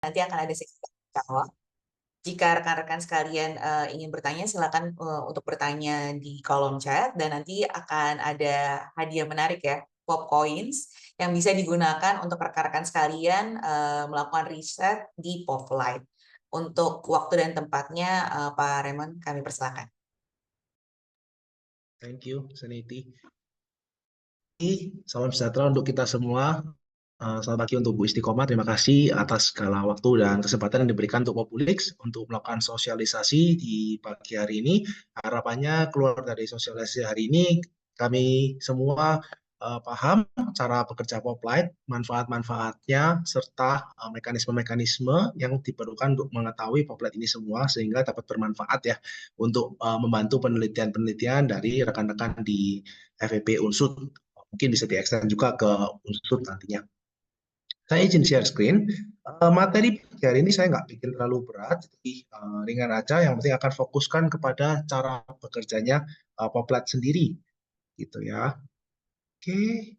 nanti akan ada sesi jawab. Jika rekan-rekan sekalian ingin bertanya, silakan untuk bertanya di kolom chat dan nanti akan ada hadiah menarik ya, Pop Coins yang bisa digunakan untuk rekan-rekan sekalian melakukan riset di Poplight. Untuk waktu dan tempatnya, Pak Raymond, kami persilakan. Thank you, Saniti. Salam sejahtera untuk kita semua. Selamat pagi untuk Bu Istiqomah. Terima kasih atas segala waktu dan kesempatan yang diberikan untuk Populix untuk melakukan sosialisasi di pagi hari ini. Harapannya keluar dari sosialisasi hari ini, kami semua paham cara bekerja Poplight, manfaat-manfaatnya, serta mekanisme-mekanisme yang diperlukan untuk mengetahui Poplight ini semua, sehingga dapat bermanfaat ya untuk membantu penelitian-penelitian dari rekan-rekan di FEP Unsud. Mungkin bisa di-extend juga ke Unsud nantinya. Saya izin share screen. Materi hari ini saya nggak bikin terlalu berat, jadi ringan aja. Yang penting akan fokuskan kepada cara bekerjanya Poplat sendiri, gitu ya. Oke,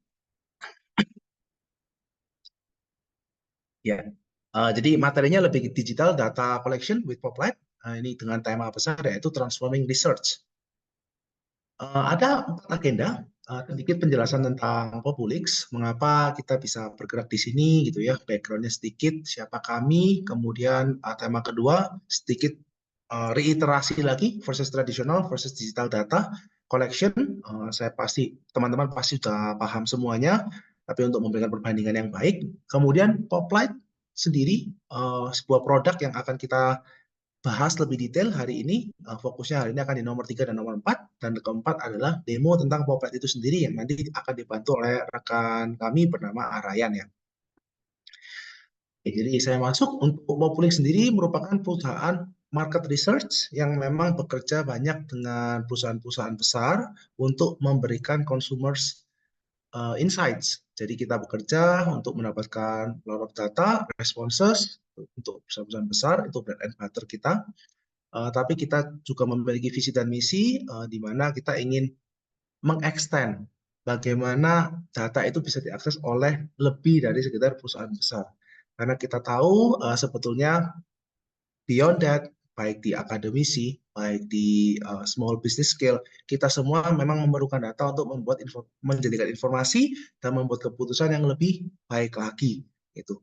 ya. Jadi materinya lebih digital data collection with Poplat. Ini dengan tema besar yaitu transforming research. Ada 4 agenda. Sedikit penjelasan tentang Populix, mengapa kita bisa bergerak di sini gitu ya, backgroundnya sedikit, siapa kami, kemudian tema kedua sedikit reiterasi lagi versus tradisional versus digital data collection. Saya pasti teman-teman pasti sudah paham semuanya, tapi untuk memberikan perbandingan yang baik. Kemudian Poplight sendiri sebuah produk yang akan kita bahas lebih detail hari ini. Fokusnya hari ini akan di nomor 3 dan nomor 4. Dan keempat adalah demo tentang Poplet itu sendiri yang nanti akan dibantu oleh rekan kami bernama Arayan ya. Oke, jadi saya masuk untuk Populix sendiri merupakan perusahaan market research yang memang bekerja banyak dengan perusahaan-perusahaan besar untuk memberikan consumers insights. Jadi kita bekerja untuk mendapatkan lot data, responses untuk perusahaan-perusahaan besar, itu bread and butter kita. Tapi kita juga memiliki visi dan misi di mana kita ingin mengextend bagaimana data itu bisa diakses oleh lebih dari sekedar perusahaan besar. Karena kita tahu sebetulnya beyond that, baik di akademisi, baik di small business scale, kita semua memang memerlukan data untuk menjadikan informasi dan membuat keputusan yang lebih baik lagi. Gitu.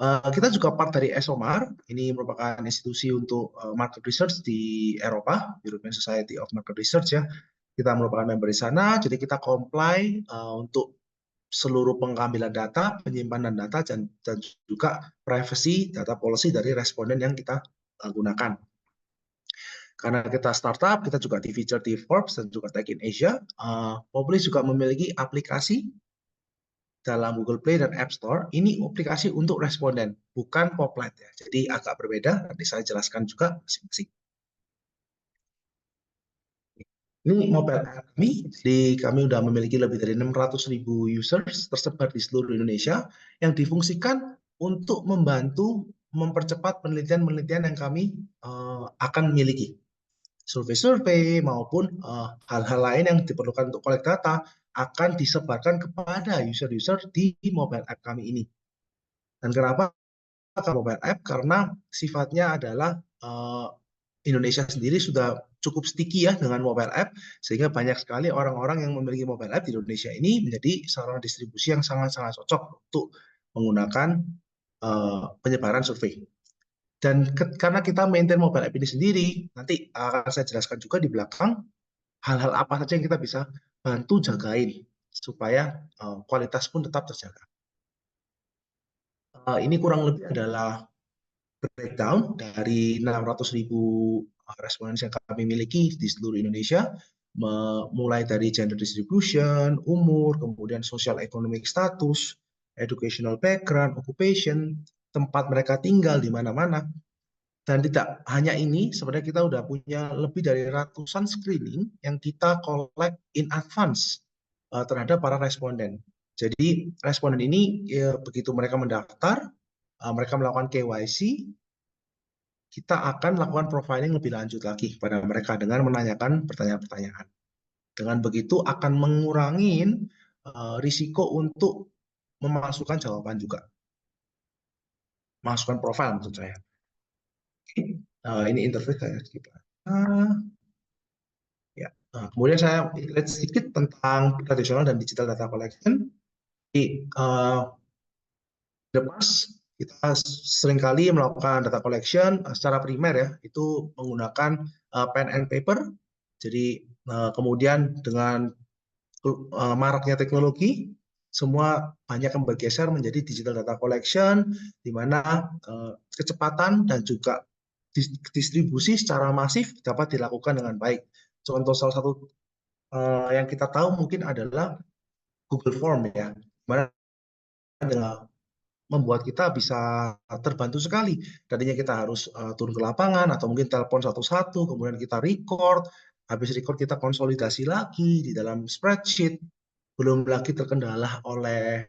Kita juga part dari ESOMAR, ini merupakan institusi untuk market research di Eropa, European Society of Market Research ya. Kita merupakan member di sana, jadi kita comply untuk seluruh pengambilan data, penyimpanan data, dan juga privacy data policy dari responden yang kita gunakan. Karena kita startup, kita juga di feature di Forbes dan juga Tech in Asia. Populi juga memiliki aplikasi dalam Google Play dan App Store, ini aplikasi untuk responden, bukan Poplet ya. Jadi agak berbeda, nanti saya jelaskan juga masing-masing. Ini mobile app kami, jadi kami sudah memiliki lebih dari 600.000 users tersebar di seluruh Indonesia yang difungsikan untuk membantu mempercepat penelitian-penelitian yang kami akan miliki. Survei-survei maupun hal-hal lain yang diperlukan untuk collect data akan disebarkan kepada user-user di mobile app kami ini. Dan kenapa mobile app? Karena sifatnya adalah Indonesia sendiri sudah cukup sticky ya dengan mobile app, sehingga banyak sekali orang-orang yang memiliki mobile app di Indonesia ini menjadi sarana distribusi yang sangat-sangat cocok untuk menggunakan penyebaran survei. Dan karena kita maintain mobile app ini sendiri, nanti akan saya jelaskan juga di belakang hal-hal apa saja yang kita bisa bantu jagain supaya kualitas pun tetap terjaga. Ini kurang lebih adalah breakdown dari 600.000 responden yang kami miliki di seluruh Indonesia, mulai dari gender distribution, umur, kemudian social economic status, educational background, occupation, tempat mereka tinggal di mana-mana. Dan tidak hanya ini, sebenarnya kita sudah punya lebih dari ratusan screening yang kita collect in advance terhadap para responden. Jadi responden ini begitu mereka mendaftar, mereka melakukan KYC, kita akan lakukan profiling lebih lanjut lagi pada mereka dengan menanyakan pertanyaan-pertanyaan. Dengan begitu akan mengurangi risiko untuk memasukkan jawaban juga. masukkan profil maksud saya. Ini interface saya skip. Ah, ya. Kemudian saya lihat sedikit tentang tradisional dan digital data collection. Di the past kita seringkali melakukan data collection secara primer ya, itu menggunakan pen and paper. Jadi kemudian dengan maraknya teknologi, semua banyak yang bergeser menjadi digital data collection, di mana kecepatan dan juga distribusi secara masif dapat dilakukan dengan baik. Contoh salah satu yang kita tahu mungkin adalah Google Form ya, mana dengan membuat kita bisa terbantu sekali. Tadinya kita harus turun ke lapangan atau mungkin telepon satu-satu, kemudian kita record, habis record kita konsolidasi lagi di dalam spreadsheet, belum lagi terkendala oleh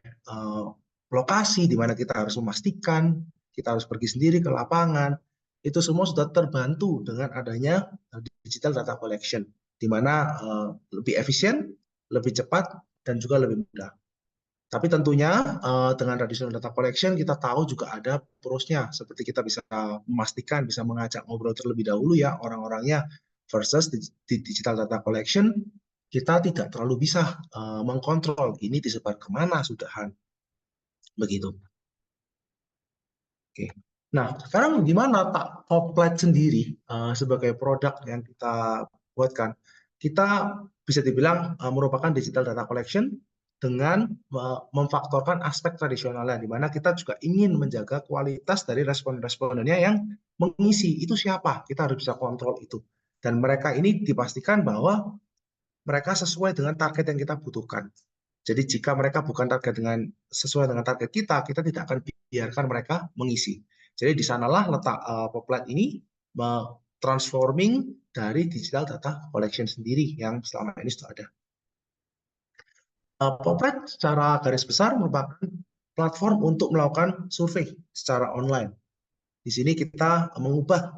lokasi di mana kita harus memastikan kita harus pergi sendiri ke lapangan. Itu semua sudah terbantu dengan adanya digital data collection, di mana lebih efisien, lebih cepat, dan juga lebih mudah. Tapi tentunya dengan traditional data collection kita tahu juga ada pros-nya, seperti kita bisa memastikan, bisa mengajak ngobrol terlebih dahulu ya orang-orangnya, versus di digital data collection kita tidak terlalu bisa mengkontrol ini disebar kemana sudahan, begitu. Oke. Nah, sekarang gimana tak Poplet sendiri sebagai produk yang kita buatkan? Kita bisa dibilang merupakan digital data collection dengan memfaktorkan aspek tradisionalnya, di mana kita juga ingin menjaga kualitas dari respon-respondennya yang mengisi. Itu siapa? Kita harus bisa kontrol itu. Dan mereka ini dipastikan bahwa mereka sesuai dengan target yang kita butuhkan. Jadi jika mereka bukan target dengan sesuai dengan target kita, kita tidak akan biarkan mereka mengisi. Jadi di sanalah letak Poplet ini transforming dari digital data collection sendiri yang selama ini sudah ada. Poplet secara garis besar merupakan platform untuk melakukan survei secara online. Di sini kita mengubah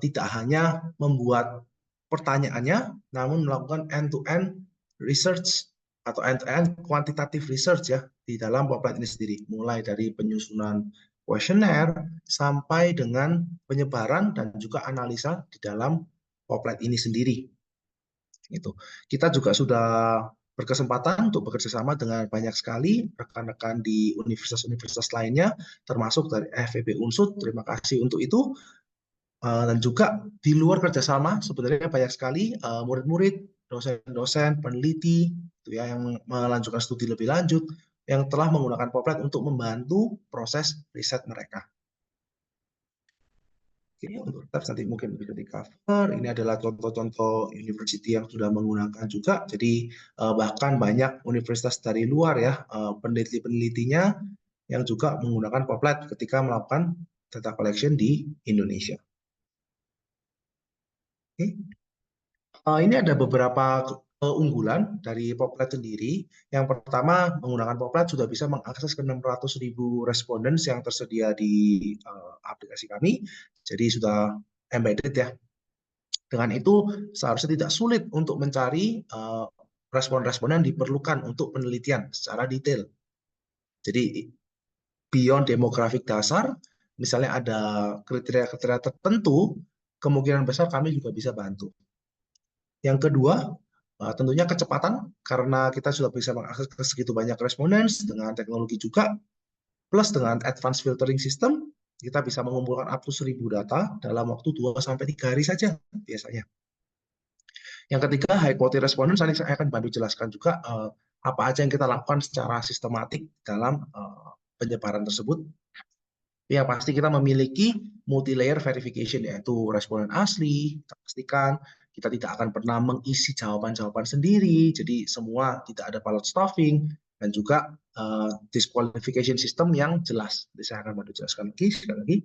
tidak hanya membuat pertanyaannya, namun melakukan end-to-end research atau end-to-end quantitative research ya di dalam Poplet ini sendiri, mulai dari penyusunan kuesioner sampai dengan penyebaran dan juga analisa di dalam Poplet ini sendiri. Itu kita juga sudah berkesempatan untuk bekerja sama dengan banyak sekali rekan-rekan di universitas-universitas lainnya, termasuk dari FEB Unsud. Terima kasih untuk itu. Dan juga di luar kerjasama sebenarnya banyak sekali murid-murid, dosen-dosen, peneliti itu ya, yang melanjutkan studi lebih lanjut yang telah menggunakan Poplet untuk membantu proses riset mereka. Oke, untuk tabs nanti mungkin bisa di-cover. Ini adalah contoh-contoh university yang sudah menggunakan juga. Jadi bahkan banyak universitas dari luar ya, peneliti-penelitinya yang juga menggunakan Poplet ketika melakukan data collection di Indonesia. Oke. Ini ada beberapa keunggulan dari Poplet sendiri. Yang pertama, menggunakan Poplet sudah bisa mengakses ke 600.000 respondents yang tersedia di aplikasi kami. Jadi sudah embedded ya. Dengan itu seharusnya tidak sulit untuk mencari respon-respon yang diperlukan untuk penelitian secara detail. Jadi beyond demografik dasar, misalnya ada kriteria-kriteria tertentu, kemungkinan besar kami juga bisa bantu. Yang kedua, tentunya kecepatan, karena kita sudah bisa mengakses ke segitu banyak respondents dengan teknologi juga, plus dengan advanced filtering system, kita bisa mengumpulkan up to 1.000 data dalam waktu 2-3 hari saja biasanya. Yang ketiga, high quality respondents, nanti saya akan bantu jelaskan juga apa aja yang kita lakukan secara sistematik dalam penyebaran tersebut. Yang pasti kita memiliki multi-layer verification, yaitu responden asli, kita pastikan kita tidak akan pernah mengisi jawaban-jawaban sendiri, jadi semua tidak ada ballot stuffing, dan juga disqualification system yang jelas. Jadi saya akan bantu jelaskan lagi, sekali lagi.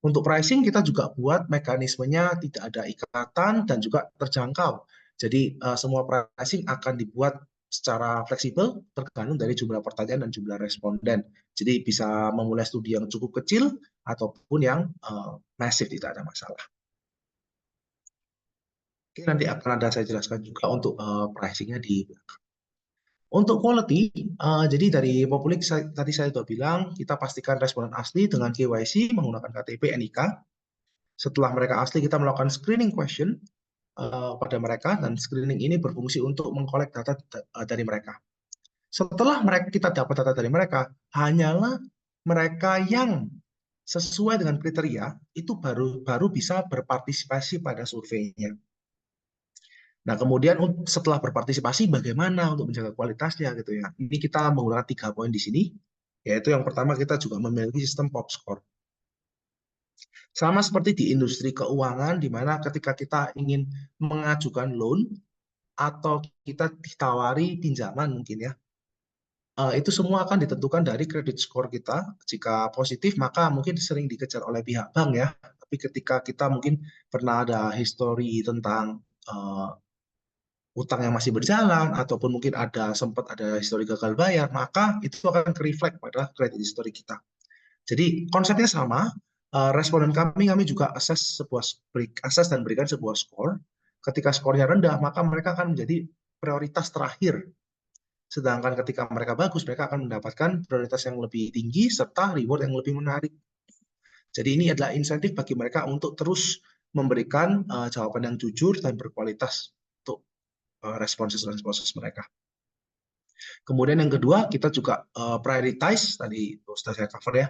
Untuk pricing kita juga buat mekanismenya tidak ada ikatan dan juga terjangkau. Jadi semua pricing akan dibuat secara fleksibel tergantung dari jumlah pertanyaan dan jumlah responden. Jadi bisa memulai studi yang cukup kecil ataupun yang masif, tidak ada masalah. Oke, nanti akan ada saya jelaskan juga untuk pricing-nya di belakang. Untuk quality, jadi dari Populik tadi saya sudah bilang, kita pastikan responden asli dengan KYC menggunakan KTP, NIK. Setelah mereka asli, kita melakukan screening question pada mereka, dan screening ini berfungsi untuk mengkolek data dari mereka. Setelah kita dapat data dari mereka, hanyalah mereka yang sesuai dengan kriteria itu baru bisa berpartisipasi pada surveinya. Nah, kemudian setelah berpartisipasi, bagaimana untuk menjaga kualitasnya gitu ya? Ini kita menggunakan 3 poin di sini, yaitu yang pertama kita juga memiliki sistem POP score. Sama seperti di industri keuangan, di mana ketika kita ingin mengajukan loan atau kita ditawari pinjaman mungkin ya, itu semua akan ditentukan dari kredit score kita. Jika positif, maka mungkin sering dikejar oleh pihak bank ya. Tapi ketika kita mungkin pernah ada history tentang utang yang masih berjalan, ataupun mungkin sempat ada histori gagal bayar, maka itu akan reflect pada kredit history kita. Jadi konsepnya sama, responden kami juga assess dan berikan sebuah skor. Ketika skornya rendah, maka mereka akan menjadi prioritas terakhir. Sedangkan ketika mereka bagus, mereka akan mendapatkan prioritas yang lebih tinggi serta reward yang lebih menarik. Jadi ini adalah insentif bagi mereka untuk terus memberikan jawaban yang jujur dan berkualitas untuk responses mereka. Kemudian yang kedua, kita juga prioritize, tadi sudah saya cover ya.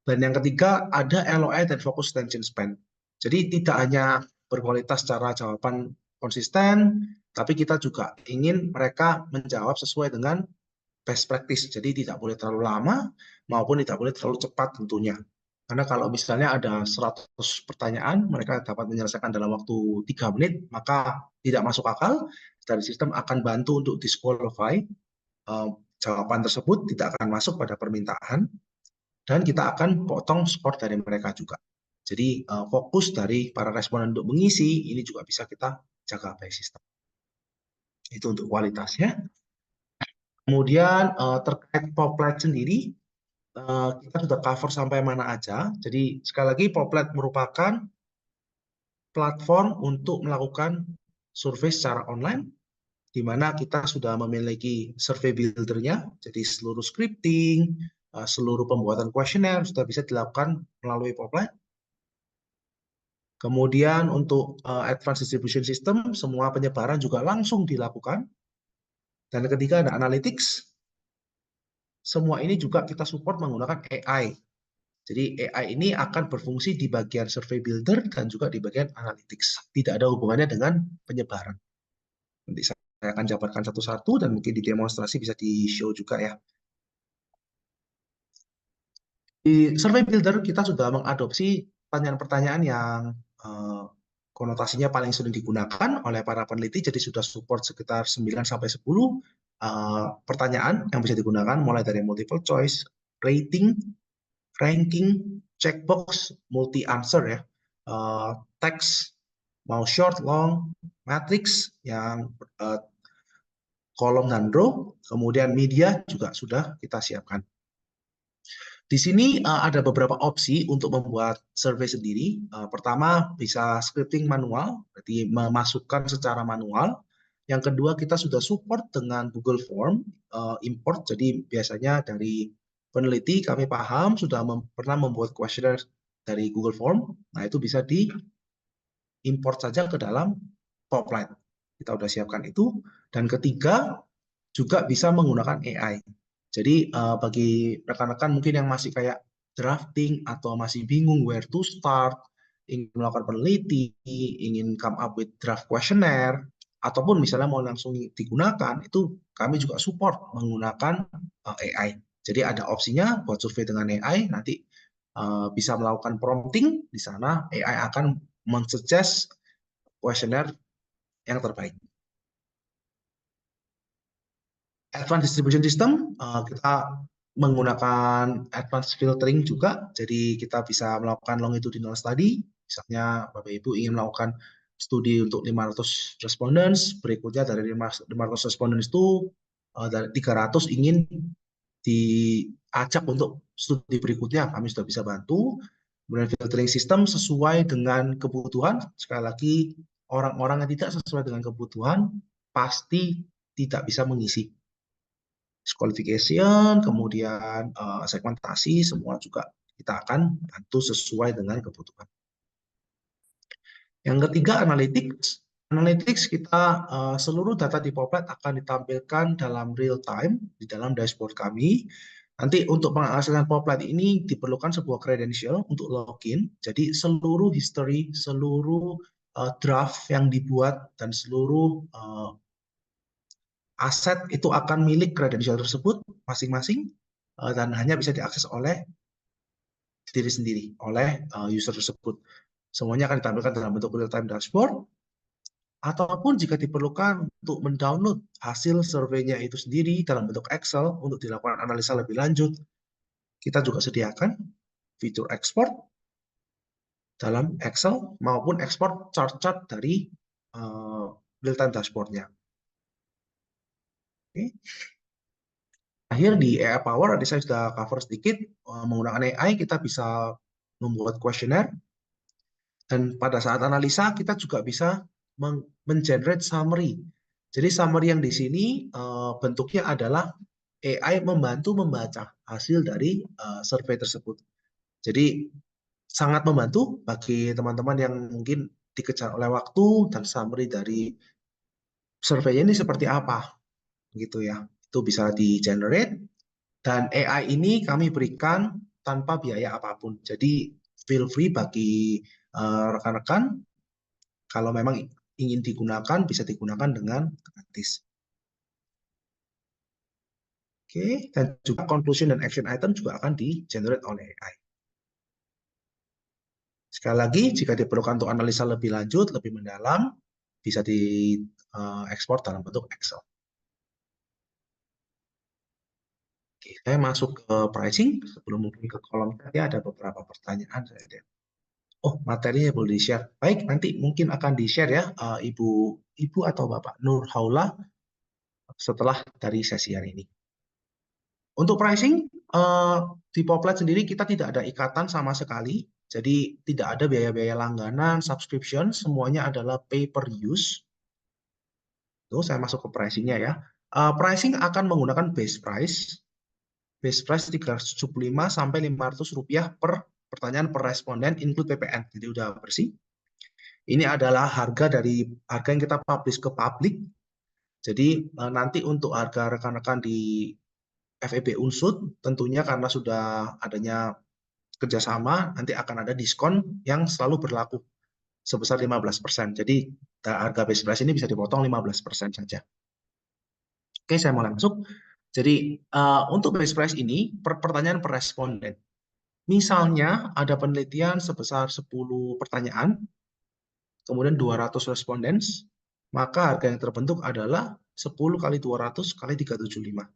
Dan yang ketiga, ada LOI dan focus attention span. Jadi tidak hanya berkualitas secara jawaban konsisten, tapi kita juga ingin mereka menjawab sesuai dengan best practice. Jadi tidak boleh terlalu lama, maupun tidak boleh terlalu cepat tentunya. Karena kalau misalnya ada 100 pertanyaan, mereka dapat menyelesaikan dalam waktu 3 menit, maka tidak masuk akal. Dari sistem akan bantu untuk disqualify jawaban tersebut, tidak akan masuk pada permintaan, dan kita akan potong skor dari mereka juga. Jadi fokus dari para responden untuk mengisi, ini juga bisa kita jaga by sistem. Itu untuk kualitasnya. Kemudian terkait Poplet sendiri, kita sudah cover sampai mana aja. Jadi sekali lagi, Poplet merupakan platform untuk melakukan survei secara online, di mana kita sudah memiliki survei builder-nya, jadi seluruh scripting, seluruh pembuatan kuesioner sudah bisa dilakukan melalui Poplet. Kemudian untuk advanced distribution system, semua penyebaran juga langsung dilakukan. Dan ketiga ada analytics. Semua ini juga kita support menggunakan AI. Jadi AI ini akan berfungsi di bagian survey builder dan juga di bagian analytics. Tidak ada hubungannya dengan penyebaran. Nanti saya akan jabarkan satu-satu dan mungkin di demonstrasi bisa di-show juga ya. Di survey builder kita sudah mengadopsi pertanyaan-pertanyaan yang konotasinya paling sering digunakan oleh para peneliti, jadi sudah support sekitar 9-10 pertanyaan yang bisa digunakan, mulai dari multiple choice, rating, ranking, checkbox, multi answer ya, text, mau short, long, matrix yang kolom dan row, kemudian media juga sudah kita siapkan. Di sini ada beberapa opsi untuk membuat survei sendiri. Pertama, bisa scripting manual, berarti memasukkan secara manual. Yang kedua, kita sudah support dengan Google Form import. Jadi biasanya dari peneliti kami paham sudah pernah membuat questionnaire dari Google Form. Nah, itu bisa diimport saja ke dalam Poplet. Kita sudah siapkan itu. Dan ketiga, juga bisa menggunakan AI. Jadi bagi rekan-rekan mungkin yang masih kayak drafting atau masih bingung where to start, ingin melakukan peneliti, ingin come up with draft questionnaire, ataupun misalnya mau langsung digunakan, itu kami juga support menggunakan AI. Jadi ada opsinya buat survei dengan AI, nanti bisa melakukan prompting, di sana AI akan mensuggest questionnaire yang terbaik. Advanced distribution system, kita menggunakan advanced filtering juga, jadi kita bisa melakukan longitudinal study, misalnya Bapak Ibu ingin melakukan studi untuk 500 respondents, berikutnya dari 500 respondents itu dari 300 ingin diajak untuk studi berikutnya, kami sudah bisa bantu. Kemudian filtering system sesuai dengan kebutuhan, sekali lagi orang-orang yang tidak sesuai dengan kebutuhan pasti tidak bisa mengisi. Disqualification, kemudian segmentasi, semua juga kita akan bantu sesuai dengan kebutuhan. Yang ketiga, analytics. Analytics kita seluruh data di Poplet akan ditampilkan dalam real time di dalam dashboard kami. Nanti untuk mengakses Poplet ini diperlukan sebuah credential untuk login. Jadi seluruh history, seluruh draft yang dibuat dan seluruh aset itu akan milik credential tersebut masing-masing dan hanya bisa diakses oleh diri sendiri, oleh user tersebut. Semuanya akan ditampilkan dalam bentuk real-time dashboard, ataupun jika diperlukan untuk mendownload hasil surveinya itu sendiri dalam bentuk Excel untuk dilakukan analisa lebih lanjut, kita juga sediakan fitur ekspor dalam Excel maupun ekspor chart-chart dari real-time dashboard-nya. Oke. Akhir di AI Power, tadi saya sudah cover sedikit, menggunakan AI kita bisa membuat kuesioner, dan pada saat analisa kita juga bisa men-generate summary. Jadi summary yang di sini bentuknya adalah AI membantu membaca hasil dari survei tersebut. Jadi sangat membantu bagi teman-teman yang mungkin dikejar oleh waktu dan summary dari survei ini seperti apa, gitu ya. Itu bisa di-generate. Dan AI ini kami berikan tanpa biaya apapun. Jadi feel free bagi rekan-rekan kalau memang ingin digunakan bisa digunakan dengan gratis. Oke, dan juga conclusion dan action item juga akan di-generate oleh AI. Sekali lagi, jika diperlukan untuk analisa lebih lanjut, lebih mendalam, bisa diekspor dalam bentuk Excel. Oke, saya masuk ke pricing. Sebelum mungkin ke kolom chat ya, ada beberapa pertanyaan saya lihat. Oh, materinya boleh di-share. Baik, nanti mungkin akan di-share ya, Ibu atau Bapak Nur Haula setelah dari sesi hari ini. Untuk pricing, di Poplet sendiri kita tidak ada ikatan sama sekali. Jadi tidak ada biaya-biaya langganan, subscription, semuanya adalah pay per use. Tuh, saya masuk ke pricingnya ya. Pricing akan menggunakan base price. Base price 375 sampai 500 rupiah per pertanyaan per responden, include PPN. Jadi udah bersih. Ini adalah harga yang kita publish ke publik. Jadi nanti untuk harga rekan-rekan di FEB Unsud, tentunya karena sudah adanya kerjasama, nanti akan ada diskon yang selalu berlaku sebesar 15%. Jadi harga base price ini bisa dipotong 15% saja. Oke, saya mulai masuk. Jadi untuk base price ini, per pertanyaan per responden. Misalnya ada penelitian sebesar 10 pertanyaan, kemudian 200 responden, maka harga yang terbentuk adalah 10 kali 200 kali 375.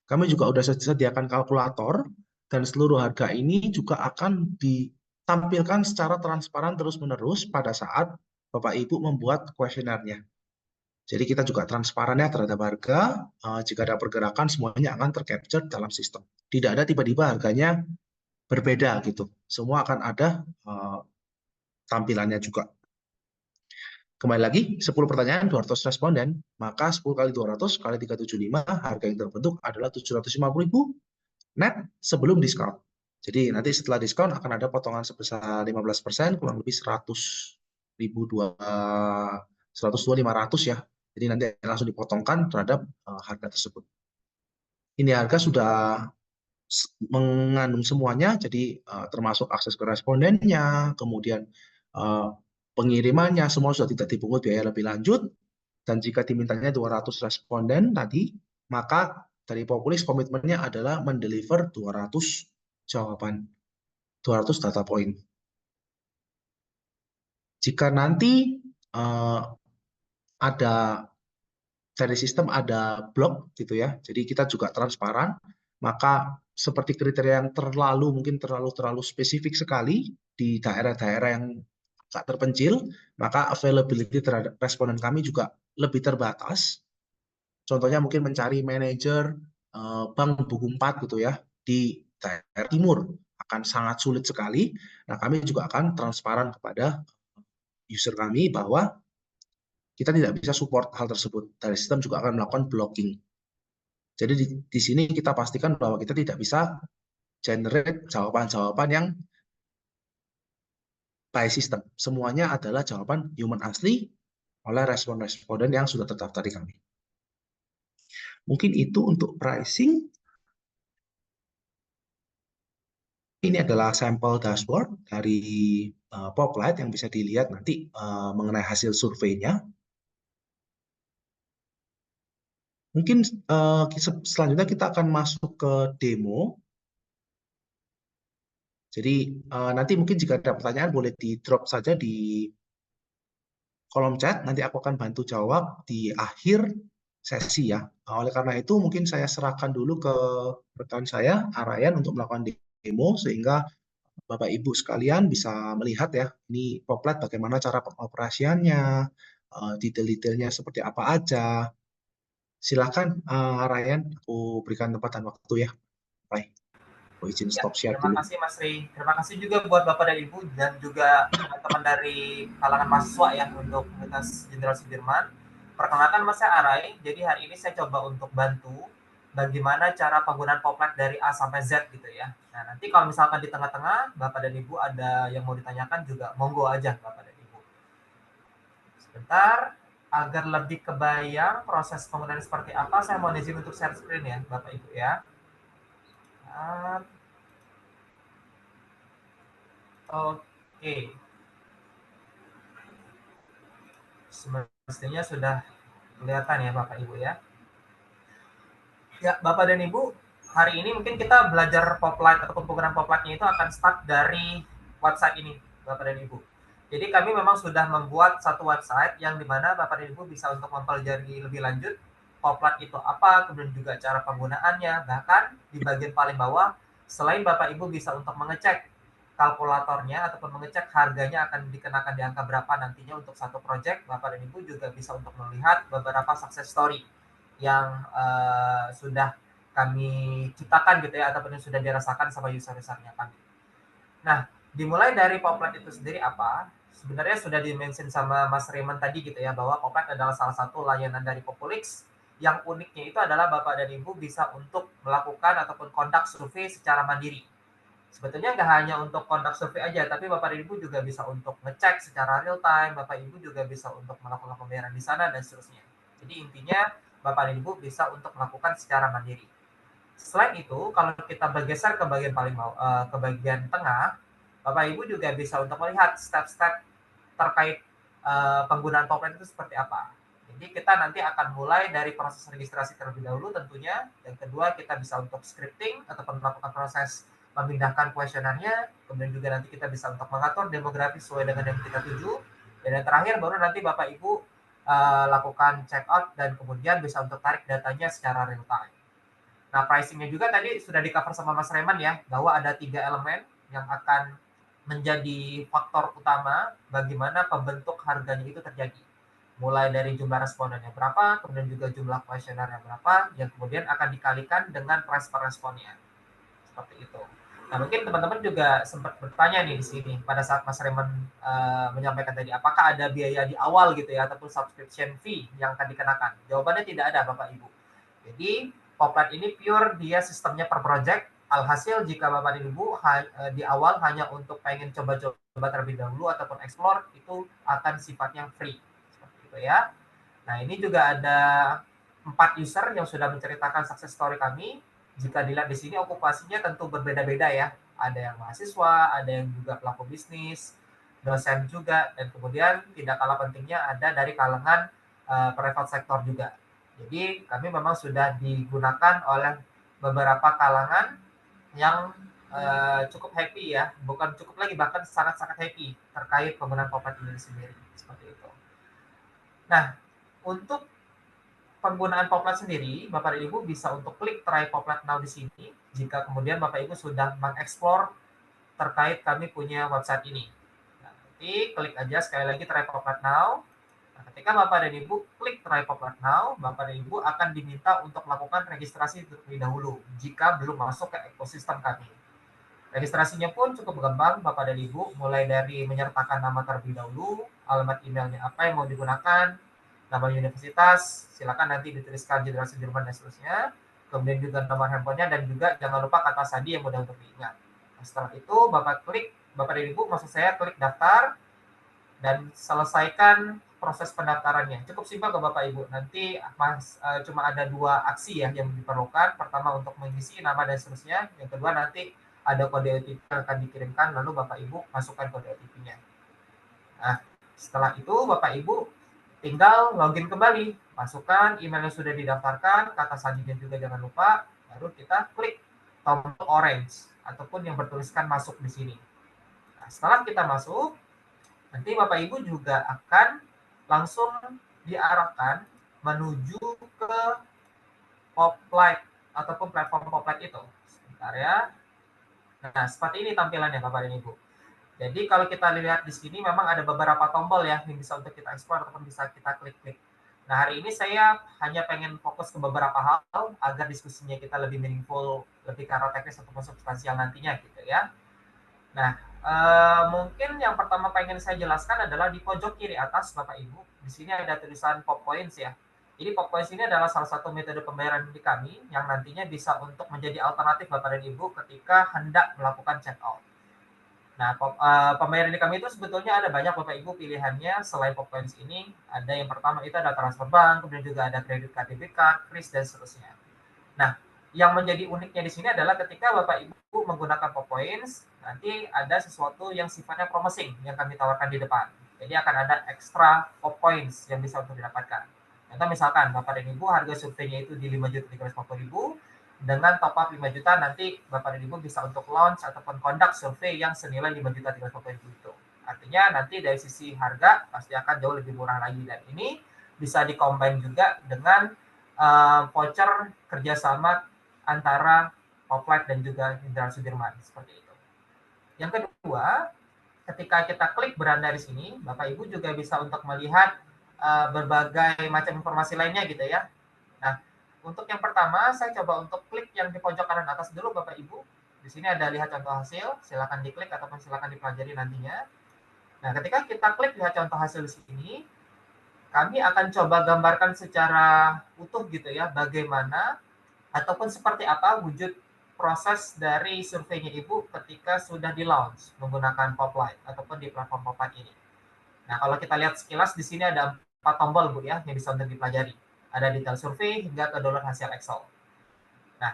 Kami juga sudah sediakan kalkulator, dan seluruh harga ini juga akan ditampilkan secara transparan terus-menerus pada saat Bapak Ibu membuat kuesionernya. Jadi kita juga transparan ya terhadap harga, jika ada pergerakan semuanya akan tercapture dalam sistem. Tidak ada tiba-tiba harganya berbeda gitu. Semua akan ada tampilannya juga. Kembali lagi, 10 pertanyaan, 200 responden, maka 10 kali 200 kali 375, harga yang terbentuk adalah 750.000 net sebelum diskon. Jadi nanti setelah diskon akan ada potongan sebesar 15%, kurang lebih 102.500 ya. Jadi nanti langsung dipotongkan terhadap harga tersebut. Ini harga sudah mengandung semuanya, jadi termasuk akses ke respondennya, kemudian pengirimannya, semua sudah tidak dipungut biaya lebih lanjut. Dan jika dimintanya 200 responden tadi, maka dari Populis komitmennya adalah mendeliver 200 jawaban, 200 data point. Jika nanti ada dari sistem ada blok gitu ya, jadi kita juga transparan, maka seperti kriteria yang mungkin terlalu spesifik sekali di daerah-daerah yang agak terpencil, maka availability terhadap responden kami juga lebih terbatas. Contohnya mungkin mencari manajer bank buku 4 gitu ya di daerah timur akan sangat sulit sekali. Nah, kami juga akan transparan kepada user kami bahwa kita tidak bisa support hal tersebut. Dari sistem juga akan melakukan blocking. Jadi di sini kita pastikan bahwa kita tidak bisa generate jawaban-jawaban yang by system. Semuanya adalah jawaban human asli oleh responden yang sudah terdaftar di kami. Mungkin itu untuk pricing. Ini adalah sampel dashboard dari Poplight yang bisa dilihat nanti mengenai hasil surveinya. Mungkin selanjutnya kita akan masuk ke demo. Jadi nanti mungkin jika ada pertanyaan boleh di drop saja di kolom chat. Nanti aku akan bantu jawab di akhir sesi ya. Oleh karena itu mungkin saya serahkan dulu ke rekan saya, Arayan, untuk melakukan demo sehingga Bapak Ibu sekalian bisa melihat ya, ini Poplet bagaimana cara pengoperasiannya, detail-detailnya seperti apa aja. Silakan Ryan, aku berikan tempat dan waktu ya. Baik, aku izin Ya, stop share terima dulu. kasih Mas Ri. Terima kasih juga buat Bapak dan Ibu dan juga teman-teman dari kalangan mahasiswa ya untuk Universitas Jenderal Sudirman. Perkenalkan Mas, saya Arai. Jadi hari ini saya coba untuk bantu bagaimana cara penggunaan Poplet dari A sampai Z gitu ya. Nah, nanti kalau misalkan di tengah-tengah Bapak dan Ibu ada yang mau ditanyakan juga monggo aja Bapak dan Ibu. Sebentar, agar lebih kebayang proses penggunaan seperti apa, saya mau izin untuk share screen ya Bapak Ibu ya. Oke. Semestinya sudah kelihatan ya Bapak Ibu ya. Ya, Bapak dan Ibu, hari ini mungkin kita belajar Poplight ataupun penggunaan Poplightnya itu akan start dari website ini, Bapak dan Ibu. Jadi kami memang sudah membuat satu website yang dimana Bapak dan Ibu bisa untuk mempelajari lebih lanjut Poplight itu apa, kemudian juga cara penggunaannya, bahkan di bagian paling bawah, selain Bapak Ibu bisa untuk mengecek kalkulatornya ataupun mengecek harganya akan dikenakan di angka berapa nantinya untuk satu project, Bapak dan Ibu juga bisa untuk melihat beberapa success story yang sudah kami ciptakan gitu ya ataupun yang sudah dirasakan sama user-usernya kami. Nah, dimulai dari Poplet itu sendiri apa? Sebenarnya sudah di-mention sama Mas Raymond tadi gitu ya bahwa Poplet adalah salah satu layanan dari Populix. Yang uniknya itu adalah Bapak dan Ibu bisa untuk melakukan ataupun conduct survei secara mandiri. Sebetulnya nggak hanya untuk conduct survei aja, tapi Bapak dan Ibu juga bisa untuk ngecek secara real time, Bapak Ibu juga bisa untuk melakukan pembayaran di sana dan seterusnya. Jadi intinya Bapak dan Ibu bisa untuk melakukan secara mandiri. Selain itu, kalau kita bergeser ke bagian paling ke bagian tengah, Bapak Ibu juga bisa untuk melihat step-step terkait penggunaan Poplet itu seperti apa. Jadi kita nanti akan mulai dari proses registrasi terlebih dahulu tentunya. Yang kedua kita bisa untuk scripting ataupun melakukan proses memindahkan kuesionernya. Kemudian juga nanti kita bisa untuk mengatur demografi sesuai dengan yang kita tuju. Dan yang terakhir baru nanti Bapak Ibu lakukan check out dan kemudian bisa untuk tarik datanya secara real time. Nah, pricingnya juga tadi sudah di-cover sama Mas Reman ya, bahwa ada 3 elemen yang akan menjadi faktor utama bagaimana pembentuk harganya itu terjadi. Mulai dari jumlah respondennya berapa, kemudian juga jumlah kuesionernya berapa, yang kemudian akan dikalikan dengan price per responnya. Seperti itu. Nah, mungkin teman-teman juga sempat bertanya nih di sini pada saat Mas Reman menyampaikan tadi, apakah ada biaya di awal gitu ya, ataupun subscription fee yang akan dikenakan? Jawabannya tidak ada, Bapak Ibu. Jadi, Poplet ini pure dia sistemnya per project. Alhasil jika Bapak dan Ibu di awal hanya untuk pengen coba-coba terlebih dahulu ataupun explore, itu akan sifatnya free. Seperti itu ya. Nah, ini juga ada 4 user yang sudah menceritakan success story kami. Jika dilihat di sini okupasinya tentu berbeda-beda ya. Ada yang mahasiswa, ada yang juga pelaku bisnis, dosen juga, dan kemudian tidak kalah pentingnya ada dari kalangan private sector juga. Jadi kami memang sudah digunakan oleh beberapa kalangan yang cukup happy ya, bukan cukup lagi bahkan sangat-sangat happy terkait penggunaan Poplet ini sendiri seperti itu. Nah, untuk penggunaan Poplet sendiri, Bapak dan Ibu bisa untuk klik try Poplet now di sini. Jika kemudian Bapak Ibu sudah mengeksplor terkait kami punya website ini. Nah, nanti klik aja sekali lagi try Poplet now. Nah, ketika Bapak dan Ibu klik try Poplet now, Bapak dan Ibu akan diminta untuk melakukan registrasi terlebih dahulu jika belum masuk ke ekosistem kami. Registrasinya pun cukup gampang, Bapak dan Ibu, mulai dari menyertakan nama terlebih dahulu, alamat emailnya apa yang mau digunakan, nama universitas, silakan nanti dituliskan Jenderal Sudirman dan seterusnya. kemudian juga nomor handphonenya, dan juga jangan lupa kata sandi yang mudah untuk diingat. Nah, setelah itu Bapak dan Ibu maksud saya klik daftar dan selesaikan proses pendaftarannya. Cukup simpel ke Bapak Ibu. Nanti cuma ada 2 aksi ya yang diperlukan. Pertama untuk mengisi nama dan seterusnya. Yang kedua nanti ada kode OTP yang akan dikirimkan, lalu Bapak Ibu masukkan kode OTP-nya. Nah, setelah itu Bapak Ibu tinggal login kembali, masukkan email yang sudah didaftarkan, kata sandinya juga jangan lupa, baru kita klik tombol orange ataupun yang bertuliskan masuk di sini. Nah, setelah kita masuk, nanti Bapak Ibu juga akan langsung diarahkan menuju ke Poplight ataupun platform Poplight itu. Sebentar ya. Nah, seperti ini tampilannya Bapak dan Ibu. Jadi kalau kita lihat di sini memang ada beberapa tombol ya yang bisa untuk kita explore ataupun bisa kita klik-klik. Nah, hari ini saya hanya pengen fokus ke beberapa hal agar diskusinya kita lebih meaningful, lebih ke arah teknis ataupun substansial nantinya gitu ya. Nah, mungkin yang pertama pengen saya jelaskan adalah di pojok kiri atas Bapak Ibu. Di sini ada tulisan PopCoins ya. Jadi PopCoins ini adalah salah satu metode pembayaran di kami yang nantinya bisa untuk menjadi alternatif Bapak dan Ibu ketika hendak melakukan check out. Nah, pembayaran di kami itu sebetulnya ada banyak Bapak Ibu pilihannya. Selain PopCoins ini, ada yang pertama itu ada transfer bank, kemudian juga ada kredit card, debit card, kris, dan seterusnya. Nah, yang menjadi uniknya di sini adalah ketika Bapak Ibu menggunakan PopCoins, nanti ada sesuatu yang sifatnya promising yang kami tawarkan di depan. Jadi akan ada ekstra PopCoins yang bisa untuk didapatkan. Contoh misalkan Bapak dan Ibu harga surveinya itu di 5.350.000, dengan top up 5 juta nanti Bapak dan Ibu bisa untuk launch ataupun conduct survei yang senilai 5.350.000 itu. Artinya nanti dari sisi harga pasti akan jauh lebih murah lagi, dan ini bisa dikombin juga dengan voucher kerjasama antara Poplight dan juga Jenderal Sudirman seperti itu. Yang kedua, ketika kita klik beranda di sini, Bapak Ibu juga bisa untuk melihat berbagai macam informasi lainnya gitu ya. Nah, untuk yang pertama, saya coba untuk klik yang di pojok kanan atas dulu Bapak Ibu. Di sini ada lihat contoh hasil, silakan diklik ataupun silakan dipelajari nantinya. Nah, ketika kita klik lihat contoh hasil di sini, kami akan coba gambarkan secara utuh gitu ya, bagaimana ataupun seperti apa wujud proses dari surveinya Ibu ketika sudah di-launch menggunakan Poplight ataupun di platform Poplight ini. Nah, kalau kita lihat sekilas di sini ada 4 tombol Bu ya yang bisa untuk dipelajari. Ada detail survei hingga ke download hasil Excel. Nah,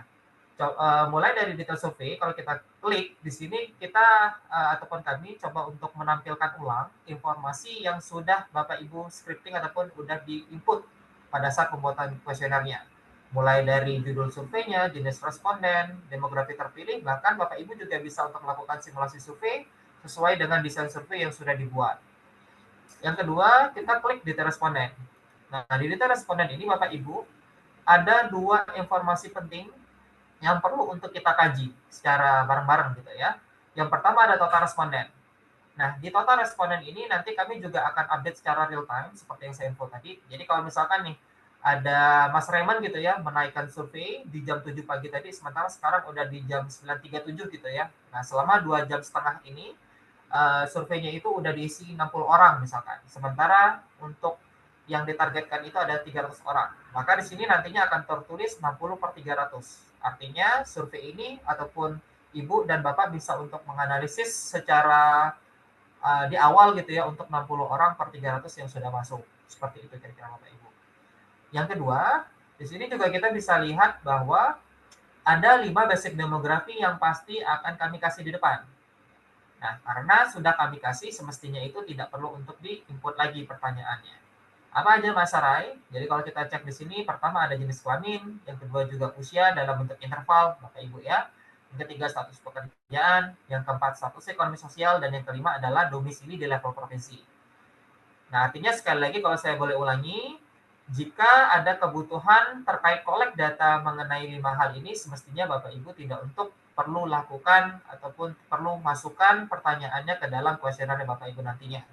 mulai dari detail survei, kalau kita klik di sini kita ataupun kami coba untuk menampilkan ulang informasi yang sudah Bapak Ibu scripting ataupun sudah di-input pada saat pembuatan kuesionernya. Mulai dari judul surveinya, jenis responden, demografi terpilih, bahkan Bapak Ibu juga bisa untuk melakukan simulasi survei sesuai dengan desain survei yang sudah dibuat. Yang kedua, kita klik detail responden. Nah, di detail responden ini Bapak Ibu ada 2 informasi penting yang perlu untuk kita kaji secara bareng-bareng gitu ya. Yang pertama ada total responden. Nah, di total responden ini nanti kami juga akan update secara real time seperti yang saya info tadi. Jadi kalau misalkan nih ada Mas Raymond gitu ya menaikkan survei di jam 7 pagi tadi, sementara sekarang udah di jam 9.37 gitu ya. Nah, selama 2 jam setengah ini surveinya itu udah diisi 60 orang misalkan. Sementara untuk yang ditargetkan itu ada 300 orang. Maka di sini nantinya akan tertulis 60/300. Artinya survei ini ataupun Ibu dan Bapak bisa untuk menganalisis secara di awal gitu ya untuk 60 orang per 300 yang sudah masuk. Seperti itu kira-kira Bapak Ibu. Yang kedua, di sini juga kita bisa lihat bahwa ada 5 basic demografi yang pasti akan kami kasih di depan. Nah, karena sudah kami kasih, semestinya itu tidak perlu untuk di-input lagi pertanyaannya. Apa aja Mas Sarai? Jadi kalau kita cek di sini, pertama ada jenis kelamin, yang kedua juga usia dalam bentuk interval, Bapak Ibu ya. Yang ketiga status pekerjaan, yang keempat status ekonomi sosial, dan yang kelima adalah domisili di level provinsi. Nah, artinya sekali lagi kalau saya boleh ulangi, jika ada kebutuhan terkait kolek data mengenai 5 hal ini, semestinya Bapak Ibu tidak untuk perlu lakukan ataupun perlu masukkan pertanyaannya ke dalam kuesioner Bapak Ibu nantinya.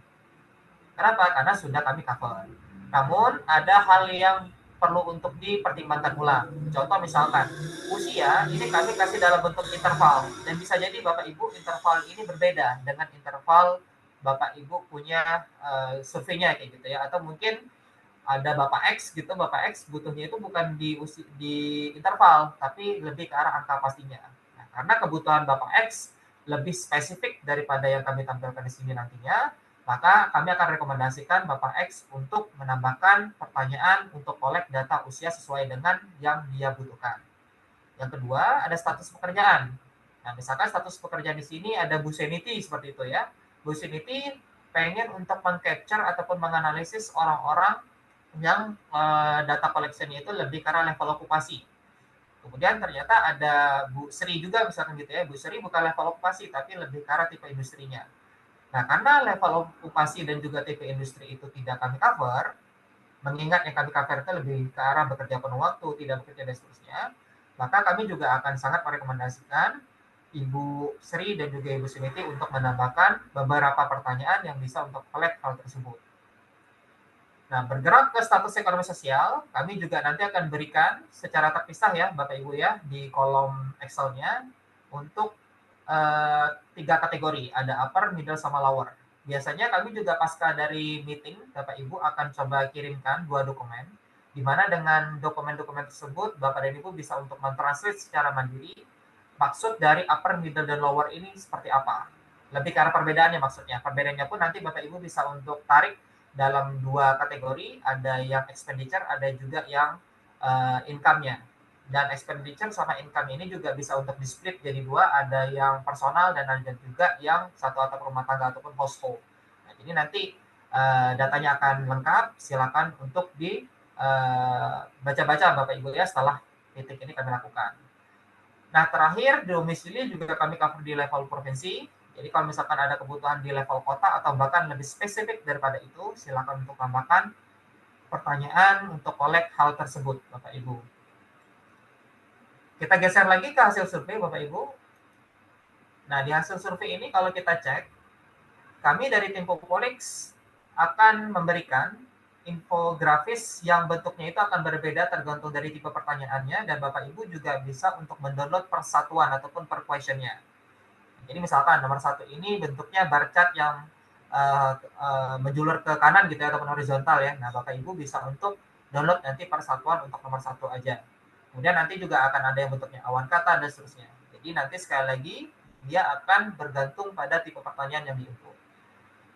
Kenapa? Karena sudah kami cover. Namun ada hal yang perlu untuk dipertimbangkan ulang. Contoh misalkan usia ini kami kasih dalam bentuk interval, dan bisa jadi Bapak Ibu interval ini berbeda dengan interval Bapak Ibu punya surveinya kayak gitu ya, atau mungkin ada Bapak X gitu, Bapak X butuhnya itu bukan di interval, tapi lebih ke arah angka pastinya. Nah, karena kebutuhan Bapak X lebih spesifik daripada yang kami tampilkan di sini nantinya, maka kami akan rekomendasikan Bapak X untuk menambahkan pertanyaan untuk collect data usia sesuai dengan yang dia butuhkan. Yang kedua, ada status pekerjaan. Nah, misalkan status pekerjaan di sini ada Bu Seniti seperti itu ya. Bu Seniti pengen untuk meng-capture ataupun menganalisis orang-orang yang data collection-nya itu lebih karena level okupasi. Kemudian ternyata ada Bu Sri juga misalkan gitu ya. Bu Sri bukan level okupasi tapi lebih karena tipe industrinya. Nah, karena level okupasi dan juga tipe industri itu tidak kami cover, mengingat yang kami cover itu lebih ke arah bekerja penuh waktu, tidak bekerja dan seterusnya, maka kami juga akan sangat merekomendasikan Ibu Sri dan juga Ibu Suniti untuk menambahkan beberapa pertanyaan yang bisa untuk collect hal tersebut. Nah, bergerak ke status ekonomi sosial, kami juga nanti akan berikan secara terpisah ya, Bapak Ibu ya, di kolom Excel-nya untuk 3 kategori, ada upper, middle, sama lower. Biasanya kami juga pasca dari meeting, Bapak Ibu akan coba kirimkan 2 dokumen, di mana dengan dokumen-dokumen tersebut, Bapak dan Ibu bisa untuk mentranslate secara mandiri, maksud dari upper, middle, dan lower ini seperti apa. Lebih ke arah perbedaannya maksudnya. Perbedaannya pun nanti Bapak Ibu bisa untuk tarik dalam 2 kategori, ada yang expenditure, ada juga yang income-nya. Dan expenditure sama income ini juga bisa untuk di-split jadi 2, ada yang personal dan ada juga yang satu atap rumah tangga ataupun household. Nah, jadi nanti datanya akan lengkap, silakan untuk di baca-baca Bapak Ibu ya setelah meeting ini kami lakukan. Nah, terakhir domisili juga kami cover di level provinsi. Jadi kalau misalkan ada kebutuhan di level kota atau bahkan lebih spesifik daripada itu, silakan untuk tambahkan pertanyaan untuk collect hal tersebut, Bapak Ibu. Kita geser lagi ke hasil survei, Bapak Ibu. Nah, di hasil survei ini kalau kita cek, kami dari tim Popolix akan memberikan infografis yang bentuknya itu akan berbeda tergantung dari tipe pertanyaannya, dan Bapak Ibu juga bisa untuk mendownload per satuan ataupun per questionnya. Jadi misalkan nomor 1 ini bentuknya bar chart yang menjulur ke kanan gitu ya, ataupun horizontal ya. Nah, Bapak Ibu bisa untuk download nanti per satuan untuk nomor 1 aja. Kemudian nanti juga akan ada yang bentuknya awan kata dan seterusnya. Jadi nanti sekali lagi dia akan bergantung pada tipe pertanyaan yang diinput.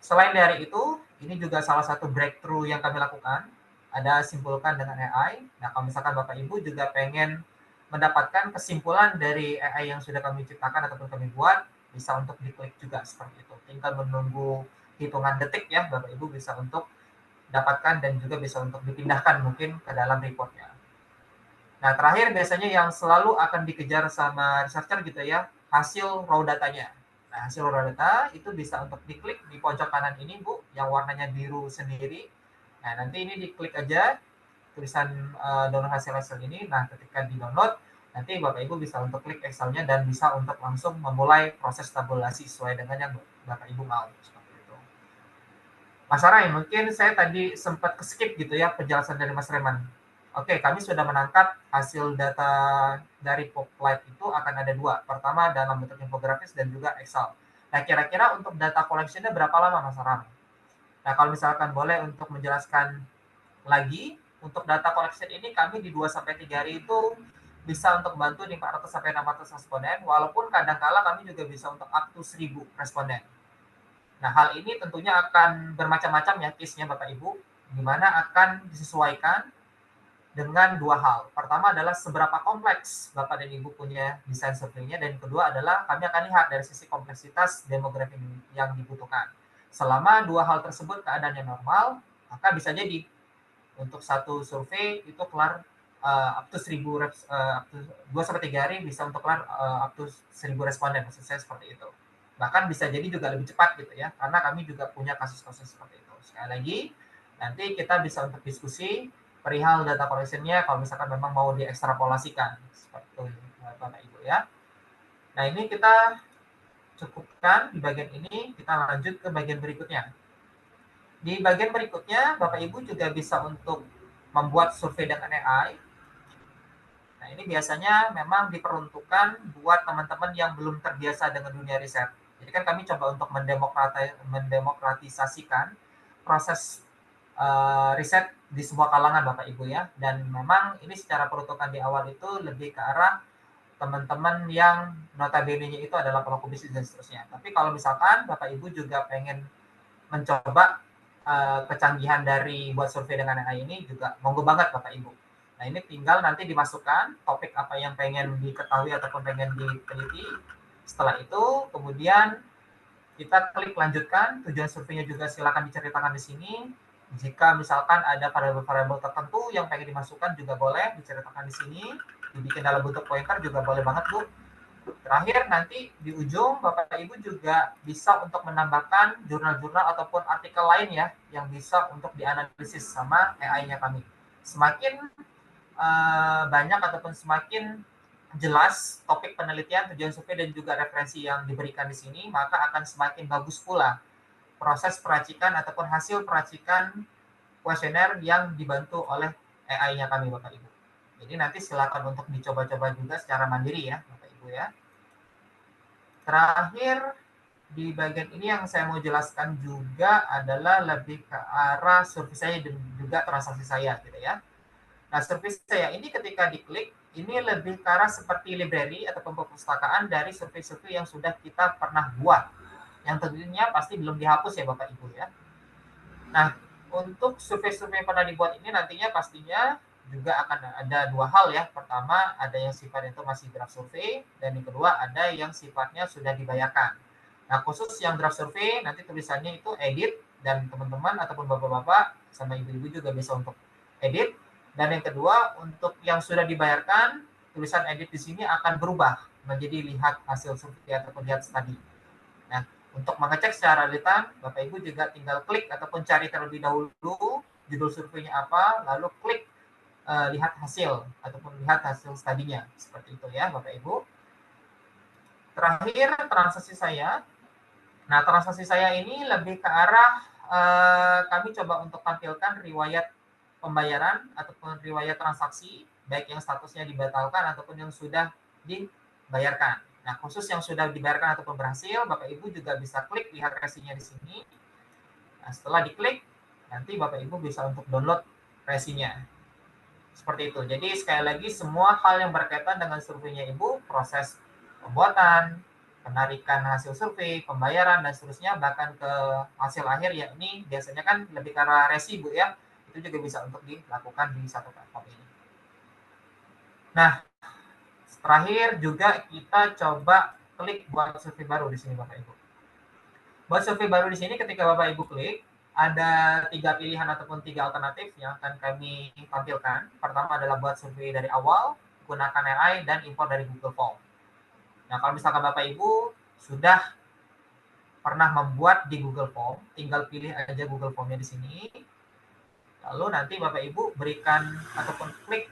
Selain dari itu, ini juga salah satu breakthrough yang kami lakukan, ada simpulkan dengan AI. Nah, kalau misalkan Bapak Ibu juga pengen mendapatkan kesimpulan dari AI yang sudah kami ciptakan ataupun kami buat, bisa untuk diklik juga seperti itu. Tinggal menunggu hitungan detik ya, Bapak Ibu bisa untuk dapatkan dan juga bisa untuk dipindahkan mungkin ke dalam reportnya. Nah, terakhir biasanya yang selalu akan dikejar sama researcher gitu ya, hasil raw datanya. Nah, hasil raw data itu bisa untuk diklik di pojok kanan ini, Bu, yang warnanya biru sendiri. Nah, nanti ini diklik aja tulisan download hasil ini. Nah, ketika di-download, nanti Bapak Ibu bisa untuk klik Excel-nya dan bisa untuk langsung memulai proses tabulasi sesuai dengan yang Bapak Ibu mau. Seperti itu. Mas Aray, mungkin saya tadi sempat ke-skip gitu ya penjelasan dari Mas Reman. Oke, kami sudah menangkap hasil data dari Poplight itu akan ada 2. Pertama dalam bentuk infografis dan juga Excel. Nah, kira-kira untuk data collection-nya berapa lama, Mas Aram? Nah, kalau misalkan boleh untuk menjelaskan lagi, untuk data collection ini kami di 2-3 hari itu bisa untuk membantu di 400-600 responden, walaupun kadang-kala kami juga bisa untuk up to 1.000 responden. Nah, hal ini tentunya akan bermacam-macam ya case-nya Bapak Ibu, di mana akan disesuaikan dengan 2 hal. Pertama adalah seberapa kompleks Bapak dan Ibu punya desain surveinya, dan kedua adalah kami akan lihat dari sisi kompleksitas demografi yang dibutuhkan. Selama 2 hal tersebut keadaannya normal, maka bisa jadi untuk satu survei itu kelar up to 1.000 2-3 hari bisa untuk kelar up to 1.000 responden, maksud saya seperti itu. Bahkan bisa jadi juga lebih cepat gitu ya, karena kami juga punya kasus-kasus seperti itu. Sekali lagi, nanti kita bisa untuk diskusi perihal data collection-nya kalau misalkan memang mau diekstrapolasikan seperti itu Bapak Ibu ya. Nah, ini kita cukupkan di bagian ini, kita lanjut ke bagian berikutnya. Di bagian berikutnya Bapak Ibu juga bisa untuk membuat survei dengan AI. Nah, ini biasanya memang diperuntukkan buat teman-teman yang belum terbiasa dengan dunia riset. Jadi kan kami coba untuk mendemokratisasikan proses riset di sebuah kalangan Bapak Ibu ya. Dan memang ini secara peruntukan di awal itu lebih ke arah teman-teman yang notabene-nya itu adalah pelaku bisnis dan seterusnya. Tapi kalau misalkan Bapak Ibu juga pengen mencoba kecanggihan dari buat survei dengan AI ini juga monggo banget Bapak Ibu. Nah ini tinggal nanti dimasukkan topik apa yang pengen diketahui ataupun pengen diteliti. Setelah itu kemudian kita klik lanjutkan, tujuan surveinya juga silakan diceritakan di sini. Jika misalkan ada variabel-variabel tertentu yang pengen dimasukkan juga boleh diceritakan di sini, dibikin dalam bentuk pointer juga boleh banget Bu. Terakhir nanti di ujung Bapak Ibu juga bisa untuk menambahkan jurnal-jurnal ataupun artikel lain ya yang bisa untuk dianalisis sama AI-nya kami. Semakin banyak ataupun semakin jelas topik penelitian, tujuan survei dan juga referensi yang diberikan di sini, maka akan semakin bagus pula proses peracikan ataupun hasil peracikan kuesioner yang dibantu oleh AI-nya kami Bapak Ibu. Jadi nanti silakan untuk dicoba-coba juga secara mandiri ya Bapak Ibu ya. Terakhir di bagian ini yang saya mau jelaskan juga adalah lebih ke arah survei saya dan juga transaksi saya gitu ya. Nah, survei saya ini ketika diklik, ini lebih ke arah seperti library atau perpustakaan dari survei-survei yang sudah kita pernah buat. Yang tentunya pasti belum dihapus ya Bapak Ibu ya. Nah, untuk survei-survei yang pernah dibuat ini nantinya pastinya juga akan ada dua hal ya. Pertama, ada yang sifatnya itu masih draft survei, dan yang kedua ada yang sifatnya sudah dibayarkan. Nah, khusus yang draft survei, nanti tulisannya itu edit, dan teman-teman ataupun bapak-bapak sama ibu-ibu juga bisa untuk edit. Dan yang kedua, untuk yang sudah dibayarkan, tulisan edit di sini akan berubah menjadi lihat hasil survei ataupun lihat studi. Nah, untuk mengecek secara real-time, Bapak Ibu juga tinggal klik ataupun cari terlebih dahulu judul surveinya apa, lalu klik lihat hasil ataupun lihat hasil studinya. Seperti itu ya Bapak Ibu. Terakhir, transaksi saya. Nah, transaksi saya ini lebih ke arah kami coba untuk tampilkan riwayat pembayaran ataupun riwayat transaksi, baik yang statusnya dibatalkan ataupun yang sudah dibayarkan. Nah, khusus yang sudah dibayarkan ataupun berhasil, Bapak Ibu juga bisa klik lihat resinya di sini. Nah, setelah diklik, nanti Bapak Ibu bisa untuk download resinya. Seperti itu. Jadi sekali lagi semua hal yang berkaitan dengan surveinya Ibu, proses pembuatan, penarikan hasil survei, pembayaran, dan seterusnya, bahkan ke hasil akhir, ya ini biasanya kan lebih ke arah resi Bu ya, itu juga bisa untuk dilakukan di satu platform ini. Nah, terakhir juga kita coba klik buat survei baru di sini Bapak Ibu. Buat survei baru di sini ketika Bapak Ibu klik, ada 3 pilihan ataupun 3 alternatif yang akan kami tampilkan. Pertama adalah buat survei dari awal, gunakan AI, dan import dari Google Form. Nah, kalau misalkan Bapak Ibu sudah pernah membuat di Google Form, tinggal pilih aja Google Form-nya di sini. Lalu nanti Bapak Ibu berikan ataupun klik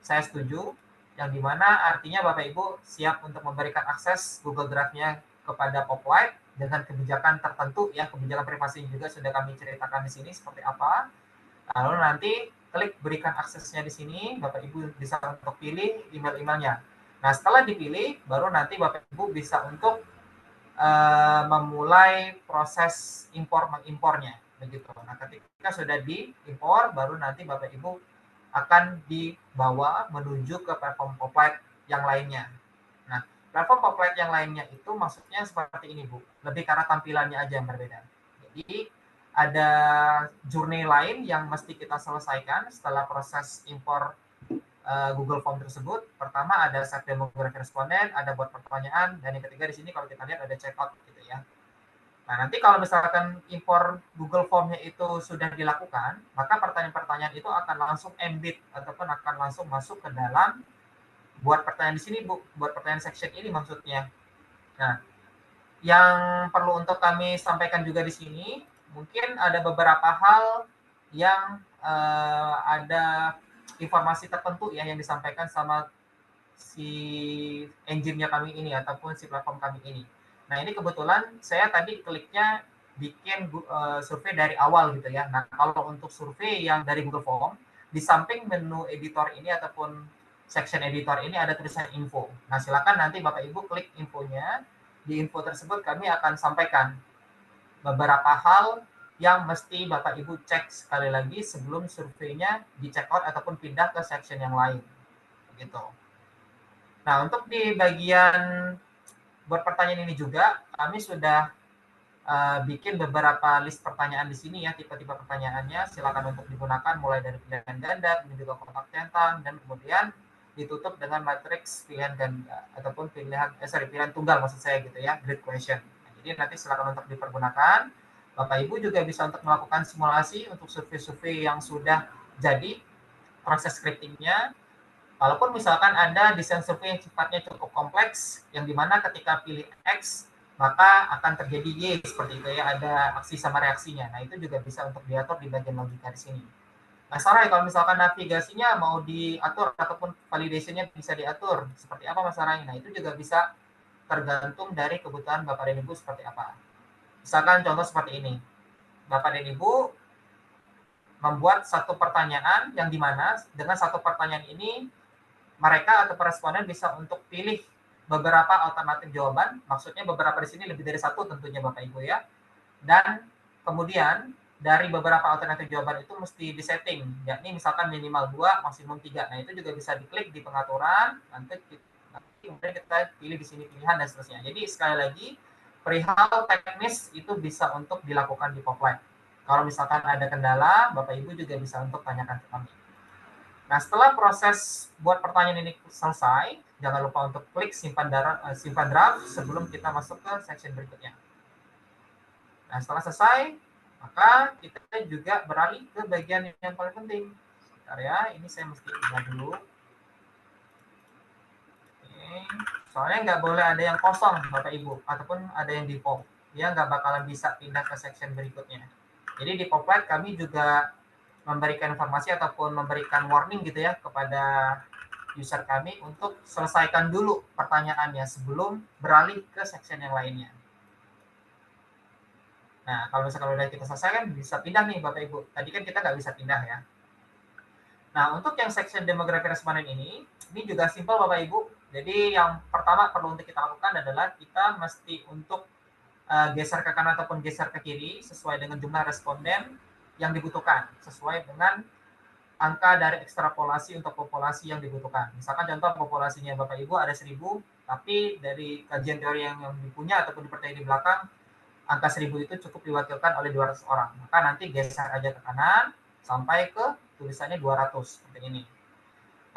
saya setuju, yang dimana artinya Bapak Ibu siap untuk memberikan akses Google Drive-nya kepada Poplight dengan kebijakan tertentu ya, kebijakan privasi juga sudah kami ceritakan di sini seperti apa. Lalu nanti klik berikan aksesnya di sini, Bapak Ibu bisa untuk pilih email-emailnya. Nah, setelah dipilih, baru nanti Bapak Ibu bisa untuk memulai proses impor-mengimpornya. Begitu. Nah, ketika sudah diimpor, baru nanti Bapak Ibu akan dibawa menuju ke platform Poplight yang lainnya. Nah, platform Poplight yang lainnya itu maksudnya seperti ini Bu, lebih karena tampilannya aja yang berbeda. Jadi ada journey lain yang mesti kita selesaikan setelah proses impor Google Form tersebut. Pertama ada set demografi responden, ada buat pertanyaan, dan yang ketiga di sini kalau kita lihat ada checkout gitu ya. Nah, nanti kalau misalkan impor Google Form-nya itu sudah dilakukan, maka pertanyaan-pertanyaan itu akan langsung embed ataupun akan langsung masuk ke dalam buat pertanyaan di sini Bu, buat pertanyaan section ini maksudnya. Nah, yang perlu untuk kami sampaikan juga di sini, mungkin ada beberapa hal yang ada informasi tertentu ya yang disampaikan sama si engine-nya kami ini ataupun si platform kami ini. Nah, ini kebetulan saya tadi kliknya bikin survei dari awal gitu ya. Nah, kalau untuk survei yang dari Google Form, di samping menu editor ini ataupun section editor ini ada tulisan info. Nah, silakan nanti Bapak Ibu klik infonya. Di info tersebut kami akan sampaikan beberapa hal yang mesti Bapak Ibu cek sekali lagi sebelum surveinya di check out ataupun pindah ke section yang lain. Begitu. Nah, untuk di bagian buat pertanyaan ini juga kami sudah bikin beberapa list pertanyaan di sini ya, tipe-tipe pertanyaannya. Silakan untuk digunakan mulai dari pilihan ganda, kemudian juga kotak centang, dan kemudian ditutup dengan matriks pilihan ganda ataupun pilihan tunggal maksud saya gitu ya, grid question. Nah, jadi nanti silakan untuk dipergunakan. Bapak Ibu juga bisa untuk melakukan simulasi untuk survei-survei yang sudah jadi proses scriptingnya. Walaupun misalkan ada desain survei yang sifatnya cukup kompleks, yang dimana ketika pilih X maka akan terjadi Y seperti itu ya, ada aksi sama reaksinya. Nah, itu juga bisa untuk diatur di bagian logika di sini. Nah, Sarai, kalau misalkan navigasinya mau diatur ataupun validasinya bisa diatur, seperti apa Mas Sarai? Nah, itu juga bisa tergantung dari kebutuhan Bapak dan Ibu seperti apa. Misalkan contoh seperti ini. Bapak dan Ibu membuat satu pertanyaan yang dimana dengan satu pertanyaan ini mereka atau responden bisa untuk pilih beberapa alternatif jawaban, maksudnya beberapa di sini lebih dari satu tentunya Bapak Ibu ya. Dan kemudian dari beberapa alternatif jawaban itu mesti disetting, yakni misalkan minimal 2, maksimum 3. Nah, itu juga bisa diklik di pengaturan, nanti kemudian kita pilih di sini pilihan dan seterusnya. Jadi sekali lagi, perihal teknis itu bisa untuk dilakukan di Poplight. Kalau misalkan ada kendala, Bapak Ibu juga bisa untuk tanyakan ke kami. Nah, setelah proses buat pertanyaan ini selesai, jangan lupa untuk klik simpan draft sebelum kita masuk ke section berikutnya. Nah, setelah selesai, maka kita juga beralih ke bagian yang paling penting. Bentar ya, ini saya mesti pindah dulu. Oke. Soalnya nggak boleh ada yang kosong, Bapak Ibu, ataupun ada yang default. Dia nggak bakalan bisa pindah ke section berikutnya. Jadi di Poplight kami juga memberikan informasi ataupun memberikan warning gitu ya kepada user kami untuk selesaikan dulu pertanyaannya sebelum beralih ke section yang lainnya. Nah, kalau misalkan udah kita selesaikan, bisa pindah nih Bapak Ibu. Tadi kan kita nggak bisa pindah ya. Nah, untuk yang section demografi responden ini juga simpel Bapak Ibu. Jadi yang pertama perlu untuk kita lakukan adalah kita mesti untuk geser ke kanan ataupun geser ke kiri sesuai dengan jumlah responden yang dibutuhkan, sesuai dengan angka dari ekstrapolasi untuk populasi yang dibutuhkan. Misalkan contoh populasinya Bapak Ibu ada 1000, tapi dari kajian teori yang dipunya ataupun dipercaya di belakang, angka 1000 itu cukup diwakilkan oleh 200 orang. Maka nanti geser aja ke kanan sampai ke tulisannya 200 seperti ini.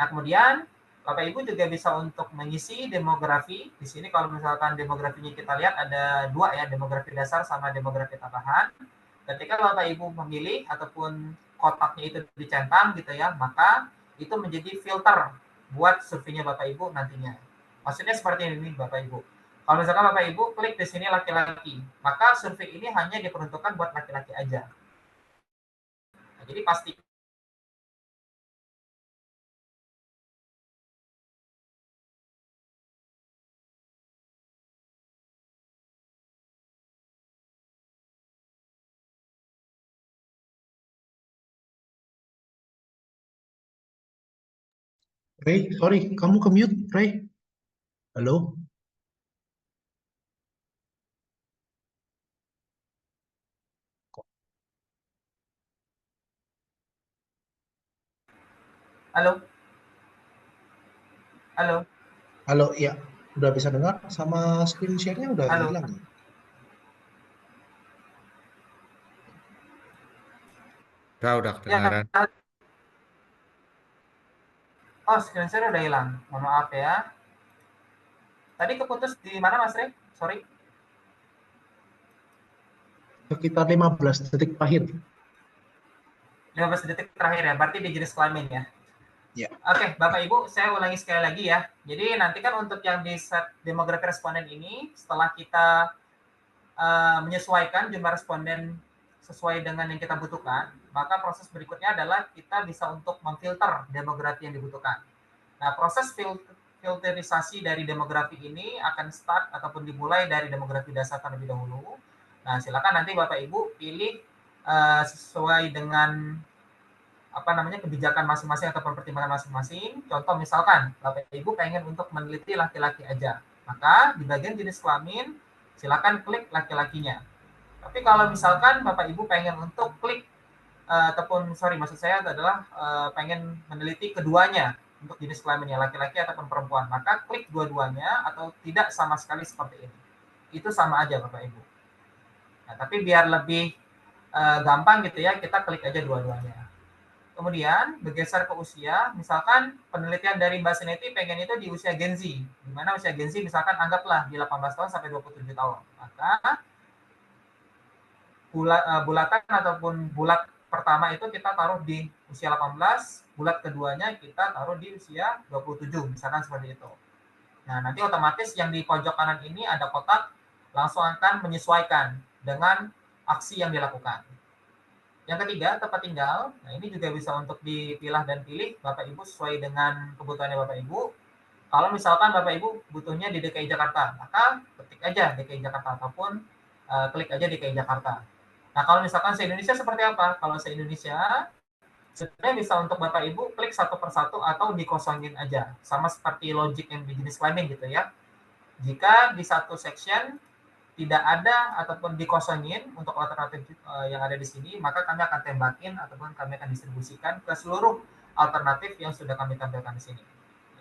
Nah, kemudian Bapak Ibu juga bisa untuk mengisi demografi. Di sini kalau misalkan demografinya kita lihat ada 2 ya, demografi dasar sama demografi tambahan. Ketika Bapak Ibu memilih ataupun kotaknya itu dicentang gitu ya, maka itu menjadi filter buat surveinya Bapak Ibu nantinya. Maksudnya seperti ini Bapak Ibu. Kalau misalkan Bapak Ibu klik di sini laki-laki, maka survei ini hanya diperuntukkan buat laki-laki aja. Nah, jadi pasti Ray, sorry, kamu ke mute, Ray. Halo? Halo? Halo? Halo, ya. Udah bisa dengar? Sama screen share-nya udah Halo? hilang ya? Udah kedengaran. Ya. Oh, screen share udah hilang. Mohon maaf ya. Tadi keputus di mana Mas Rey? Sorry. Sekitar 15 detik terakhir. 15 detik terakhir ya, berarti di jenis kelamin ya? Ya. Oke, Bapak Ibu, saya ulangi sekali lagi ya. Jadi nanti kan untuk yang di set demografi responden ini, setelah kita menyesuaikan jumlah responden sesuai dengan yang kita butuhkan, maka proses berikutnya adalah kita bisa untuk memfilter demografi yang dibutuhkan. Nah, proses filterisasi dari demografi ini akan start ataupun dimulai dari demografi dasar terlebih dahulu. Nah, silakan nanti Bapak Ibu pilih sesuai dengan kebijakan masing-masing atau pertimbangan masing-masing. Contoh misalkan Bapak Ibu pengen untuk meneliti laki-laki aja, maka di bagian jenis kelamin silakan klik laki-lakinya. Tapi kalau misalkan Bapak Ibu pengen untuk klik maksud saya adalah pengen meneliti keduanya untuk jenis kelaminnya laki-laki ataupun perempuan, maka klik dua-duanya atau tidak sama sekali seperti ini. Itu sama aja Bapak Ibu. Nah, tapi biar lebih gampang gitu ya, kita klik aja dua-duanya. Kemudian bergeser ke usia, misalkan penelitian dari Mbak Seneti pengen itu di usia Gen Z, di mana usia Gen Z misalkan anggaplah di 18 tahun sampai 27 tahun. Maka bulatan ataupun bulat pertama itu kita taruh di usia 18, bulat keduanya kita taruh di usia 27, misalkan seperti itu. Nah, nanti otomatis yang di pojok kanan ini ada kotak, langsung akan menyesuaikan dengan aksi yang dilakukan. Yang ketiga, tempat tinggal. Nah, ini juga bisa untuk dipilah dan pilih Bapak Ibu sesuai dengan kebutuhannya Bapak Ibu. Kalau misalkan Bapak Ibu butuhnya di DKI Jakarta, maka ketik aja DKI Jakarta ataupun klik aja DKI Jakarta. Nah, kalau misalkan se-Indonesia seperti apa? Kalau se-Indonesia, sebenarnya bisa untuk Bapak Ibu klik satu persatu atau dikosongin aja. Sama seperti logic yang di jenis climbing gitu ya. Jika di satu section tidak ada ataupun dikosongin untuk alternatif yang ada di sini, maka kami akan tembakin ataupun kami akan distribusikan ke seluruh alternatif yang sudah kami tampilkan di sini.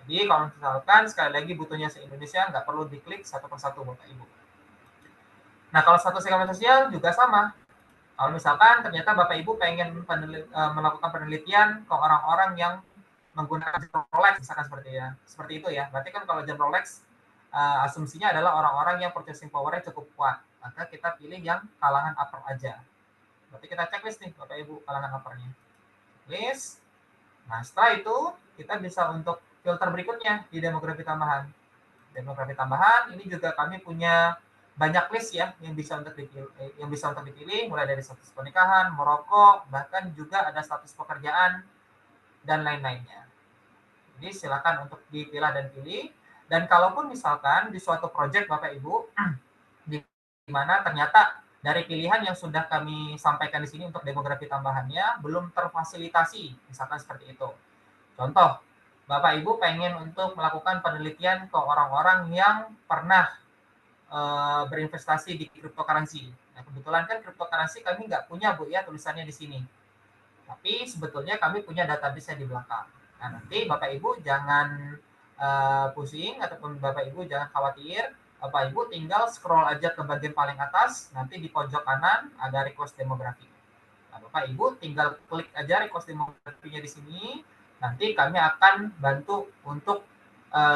Jadi kalau misalkan sekali lagi butuhnya se-Indonesia, nggak perlu diklik satu persatu Bapak Ibu. Nah, kalau satu segmen sosial juga sama. Kalau misalkan ternyata Bapak Ibu pengen melakukan penelitian ke orang-orang yang menggunakan jam Rolex, misalkan seperti itu ya. Berarti kan kalau jam Rolex asumsinya adalah orang-orang yang purchasing power-nya cukup kuat. Maka kita pilih yang kalangan upper aja. Berarti kita checklist nih Bapak Ibu kalangan upper-nya. List. Nah, setelah itu kita bisa untuk filter berikutnya di demografi tambahan. Demografi tambahan ini juga kami punya banyak list ya yang bisa untuk dipilih, mulai dari status pernikahan, merokok, bahkan juga ada status pekerjaan dan lain-lainnya. Jadi silakan untuk dipilah dan pilih. Dan kalaupun misalkan di suatu project Bapak Ibu di mana ternyata dari pilihan yang sudah kami sampaikan di sini untuk demografi tambahannya belum terfasilitasi, misalkan seperti itu. Contoh, Bapak Ibu pengen untuk melakukan penelitian ke orang-orang yang pernah berinvestasi di cryptocurrency. Nah, kebetulan kan cryptocurrency kami nggak punya Bu ya tulisannya di sini. Tapi sebetulnya kami punya database-nya di belakang. Nah, nanti Bapak Ibu jangan pusing ataupun Bapak Ibu jangan khawatir. Bapak Ibu tinggal scroll aja ke bagian paling atas, nanti di pojok kanan ada request demografi. Nah, Bapak Ibu tinggal klik aja request demografinya di sini. Nanti kami akan bantu untuk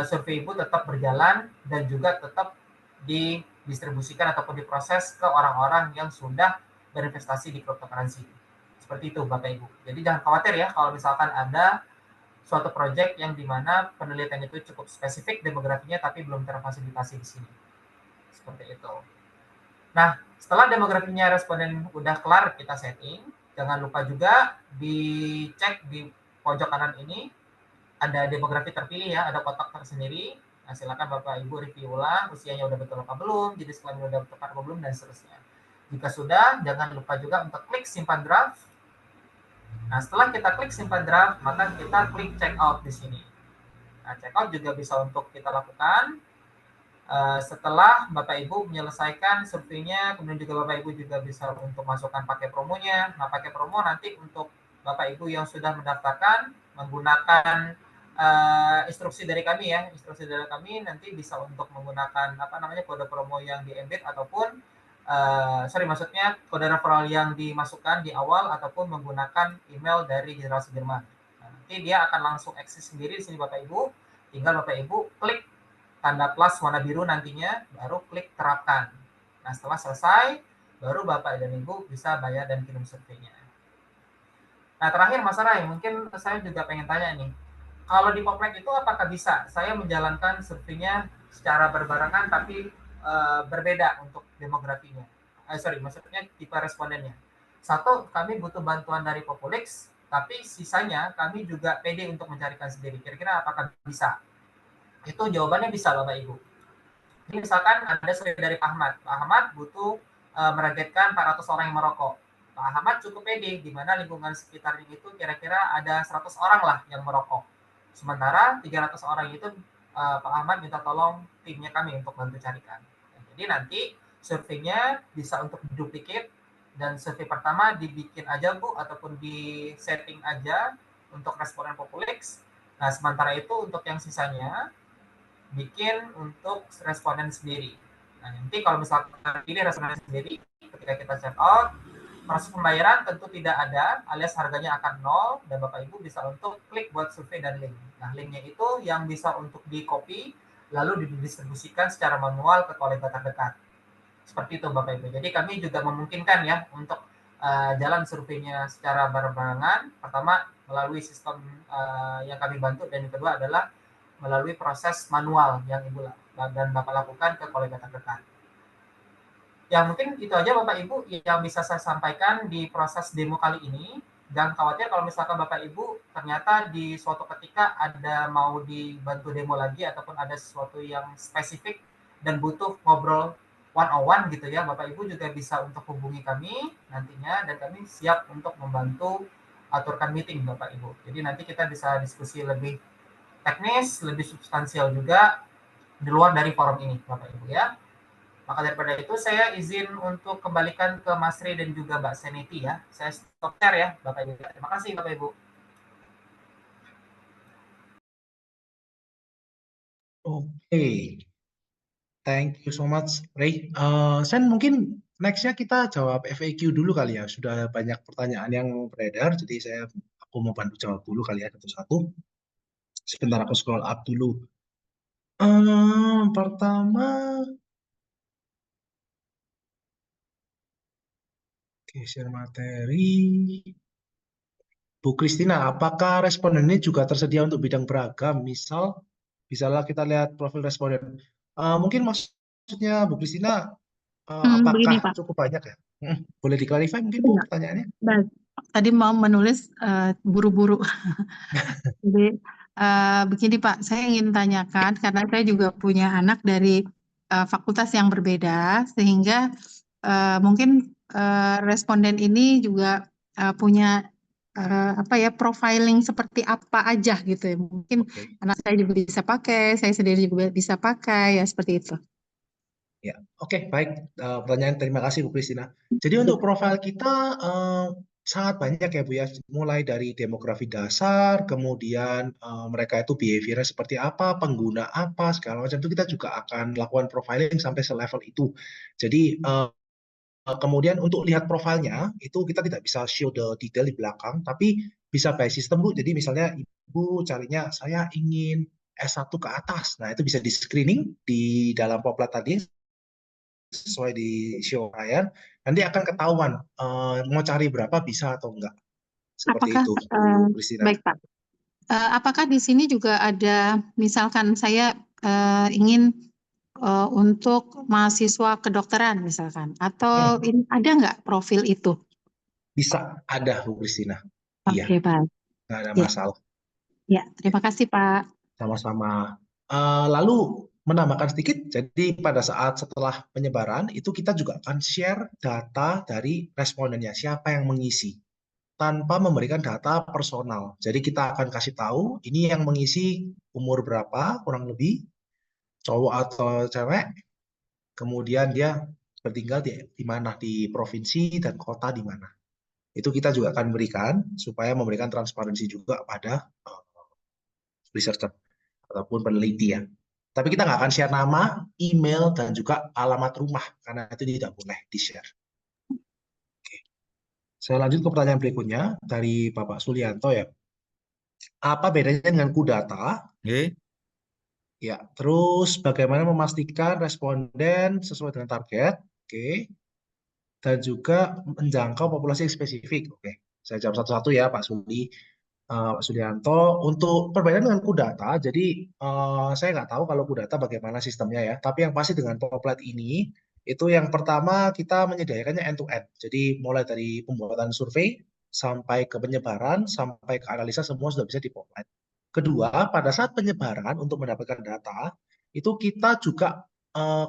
survei Ibu tetap berjalan dan juga tetap didistribusikan ataupun diproses ke orang-orang yang sudah berinvestasi di cryptocurrency. Seperti itu Bapak Ibu. Jadi jangan khawatir ya kalau misalkan ada suatu proyek yang dimana penelitian itu cukup spesifik demografinya tapi belum terfasilitasi di sini. Seperti itu. Nah, setelah demografinya responden udah kelar kita setting, jangan lupa juga dicek di pojok kanan ini ada demografi terpilih ya, ada kotak tersendiri. Nah, silakan Bapak Ibu review ulang, usianya udah betul apa belum, jenis kelamin udah tepat apa belum, dan seterusnya. Jika sudah, jangan lupa juga untuk klik simpan draft. Nah, setelah kita klik simpan draft, maka kita klik check out di sini. Nah, check out juga bisa untuk kita lakukan setelah Bapak Ibu menyelesaikan surveinya, kemudian juga Bapak Ibu juga bisa untuk masukkan pakai promonya. Nah, pakai promo nanti untuk Bapak Ibu yang sudah mendaftarkan menggunakan instruksi dari kami ya, instruksi dari kami nanti bisa untuk menggunakan kode promo yang di embed ataupun maksudnya kode referral yang dimasukkan di awal ataupun menggunakan email dari General Sudirman. Nah, nanti dia akan langsung eksis sendiri di sini Bapak Ibu, tinggal Bapak Ibu klik tanda plus warna biru nantinya, baru klik terapkan. Nah, setelah selesai, baru Bapak dan Ibu bisa bayar dan kirim surveinya. Nah, terakhir Mas Rai, mungkin saya juga pengen tanya nih, kalau di Poplet itu apakah bisa saya menjalankan surveinya secara berbarengan tapi berbeda untuk demografinya? Maksudnya tipe respondennya. Satu, kami butuh bantuan dari Populix, tapi sisanya kami juga pede untuk mencarikan sendiri. Kira-kira apakah bisa? Itu jawabannya bisa Bapak Ibu. Ini misalkan ada survei dari Pak Ahmad. Pak Ahmad butuh menargetkan 400 orang yang merokok. Pak Ahmad cukup pede, di mana lingkungan sekitarnya itu kira-kira ada 100 orang lah yang merokok. Sementara 300 orang itu Pak Ahmad minta tolong timnya kami untuk bantu carikan. Jadi nanti surveinya bisa untuk duplicate, dan survei pertama dibikin aja Bu, ataupun di setting aja untuk responden Populix. Nah, sementara itu untuk yang sisanya bikin untuk responden sendiri. Nah, nanti kalau misalkan pilih responden sendiri, ketika kita check out, proses pembayaran tentu tidak ada, alias harganya akan nol, dan Bapak Ibu bisa untuk klik buat survei dan link. Nah, linknya itu yang bisa untuk di copy, lalu didistribusikan secara manual ke kolega terdekat. Seperti itu Bapak Ibu. Jadi kami juga memungkinkan ya untuk jalan surveinya secara barengan. Pertama melalui sistem yang kami bantu, dan yang kedua adalah melalui proses manual yang Ibu dan Bapak lakukan ke kolega terdekat. Ya mungkin itu aja Bapak Ibu yang bisa saya sampaikan di proses demo kali ini. Jangan khawatir kalau misalkan Bapak Ibu ternyata di suatu ketika ada mau dibantu demo lagi, ataupun ada sesuatu yang spesifik dan butuh ngobrol one-on-one gitu ya, Bapak Ibu juga bisa untuk hubungi kami nantinya, dan kami siap untuk membantu aturkan meeting Bapak Ibu. Jadi nanti kita bisa diskusi lebih teknis, lebih substansial juga di luar dari forum ini Bapak Ibu ya. Maka daripada itu saya izin untuk kembalikan ke Mas Ray dan juga Mbak Seniti ya. Saya stop share ya Bapak Ibu. Terima kasih Bapak Ibu. Oke, thank you so much, Ray. Sen, mungkin nextnya kita jawab FAQ dulu kali ya. Sudah banyak pertanyaan yang beredar, jadi aku mau bantu jawab dulu kali ya satu-satu. Sebentar aku scroll up dulu. Pertama, oke, share materi. Bu Kristina, apakah responden ini juga tersedia untuk bidang beragam? Misalnya kita lihat profil responden. Mungkin maksudnya Bu Kristina, Begini apakah Pak. cukup banyak ya? Boleh diklarifikasi mungkin Bu Iya. pertanyaannya? Baik. Tadi mau menulis buru-buru. Jadi begini Pak, saya ingin tanyakan karena saya juga punya anak dari fakultas yang berbeda, sehingga mungkin responden ini juga punya profiling seperti apa aja gitu ya. Mungkin Oke. anak saya juga bisa pakai, saya sendiri juga bisa pakai, ya seperti itu. Ya, oke, baik. Pertanyaan, terima kasih Bu Kristina. Jadi untuk profil kita sangat banyak ya Bu ya, mulai dari demografi dasar, kemudian mereka itu behaviornya seperti apa, pengguna apa, segala macam itu kita juga akan lakukan profiling sampai selevel itu. Jadi kemudian untuk lihat profilnya itu kita tidak bisa show the detail di belakang, tapi bisa by system Bu. Jadi misalnya Ibu carinya saya ingin S1 ke atas, nah itu bisa di screening di dalam Poplat tadi sesuai di show Ryan, nanti akan ketahuan mau cari berapa bisa atau enggak. Seperti Apakah itu, Kristina. baik Pak? Apakah di sini juga ada, misalkan saya ingin untuk mahasiswa kedokteran misalkan, atau ini ada nggak profil itu? Bisa, ada Bu Kristina. Iya, Oke, baik. nggak ada Ya, masalah. ya, terima kasih Pak. Sama-sama. Lalu menambahkan sedikit, jadi pada saat setelah penyebaran itu kita juga akan share data dari respondennya, siapa yang mengisi, tanpa memberikan data personal. Jadi kita akan kasih tahu ini yang mengisi umur berapa, kurang lebih, cowok atau cewek, kemudian dia bertinggal di mana, di provinsi dan kota di mana. Itu kita juga akan berikan supaya memberikan transparansi juga pada researcher ataupun peneliti ya. Tapi kita nggak akan share nama, email, dan juga alamat rumah, karena itu tidak boleh di-share. Oke. Saya lanjut ke pertanyaan berikutnya dari Bapak Sulianto ya. Apa bedanya dengan Kudata? Ya, terus bagaimana memastikan responden sesuai dengan target? Oke. Dan juga menjangkau populasi yang spesifik. Oke. Saya jawab satu-satu ya Pak Suli. Pak Sulianto, untuk perbedaan dengan Kudata, jadi saya nggak tahu kalau Kudata bagaimana sistemnya ya, tapi yang pasti dengan Poplat ini, itu yang pertama kita menyediakannya end-to-end, jadi mulai dari pembuatan survei, sampai ke penyebaran, sampai ke analisa, semua sudah bisa di Poplat. Kedua, pada saat penyebaran untuk mendapatkan data, itu kita juga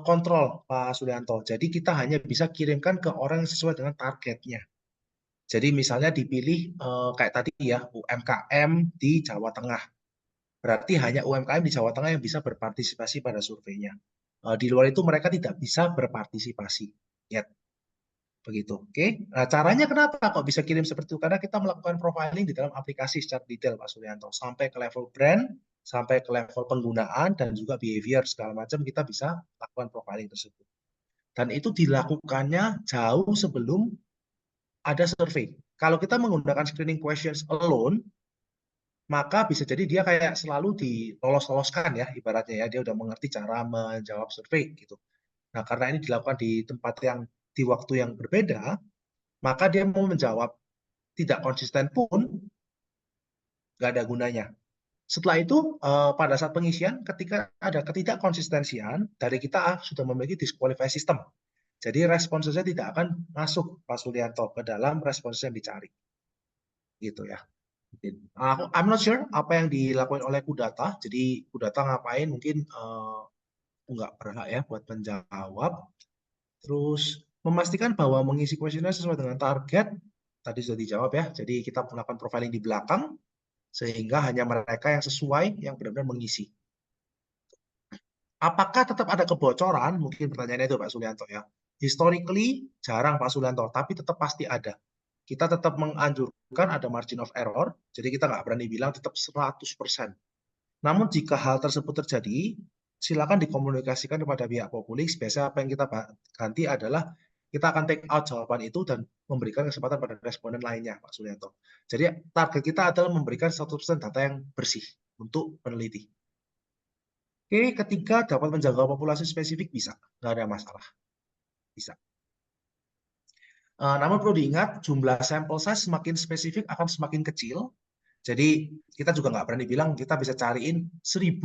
kontrol Pak Sulianto, jadi kita hanya bisa kirimkan ke orang yang sesuai dengan targetnya. Jadi misalnya dipilih kayak tadi ya, UMKM di Jawa Tengah. Berarti hanya UMKM di Jawa Tengah yang bisa berpartisipasi pada surveinya. Di luar itu mereka tidak bisa berpartisipasi. Yet. Begitu. Oke. Nah, caranya kenapa kok bisa kirim seperti itu? Karena kita melakukan profiling di dalam aplikasi secara detail, Pak Suryanto. Sampai ke level brand, sampai ke level penggunaan, dan juga behavior segala macam kita bisa lakukan profiling tersebut. Dan itu dilakukannya jauh sebelum ada survei. Kalau kita menggunakan screening questions alone, maka bisa jadi dia kayak selalu dilolos-loloskan ya, ibaratnya ya, dia udah mengerti cara menjawab survei gitu. Nah, karena ini dilakukan di tempat yang di waktu yang berbeda, maka dia mau menjawab tidak konsisten pun nggak ada gunanya. Setelah itu, pada saat pengisian, ketika ada ketidakkonsistensian, dari kita sudah memiliki disqualify system. Jadi responsnya tidak akan masuk, Pak Suryanto, ke dalam respons yang dicari. Gitu ya. I'm not sure apa yang dilakukan oleh Kudata. Jadi Kudata ngapain? Mungkin nggak berhak ya buat menjawab. Terus memastikan bahwa mengisi kuesioner sesuai dengan target. Tadi sudah dijawab ya. Jadi kita melakukan profiling di belakang sehingga hanya mereka yang sesuai yang benar-benar mengisi. Apakah tetap ada kebocoran? Mungkin pertanyaannya itu Pak Suryanto ya. Historically jarang Pak Suryanto, tapi tetap pasti ada. Kita tetap menganjurkan ada margin of error, jadi kita nggak berani bilang tetap 100%. Namun jika hal tersebut terjadi, silakan dikomunikasikan kepada pihak Populix. Biasanya apa yang kita ganti adalah kita akan take out jawaban itu dan memberikan kesempatan pada responden lainnya, Pak Suryanto. Jadi target kita adalah memberikan 100% data yang bersih untuk peneliti. Oke, ketiga dapat menjangkau populasi spesifik bisa, nggak ada masalah, bisa. Namun perlu diingat jumlah sampel size semakin spesifik akan semakin kecil. Jadi kita juga nggak berani bilang kita bisa cariin 1000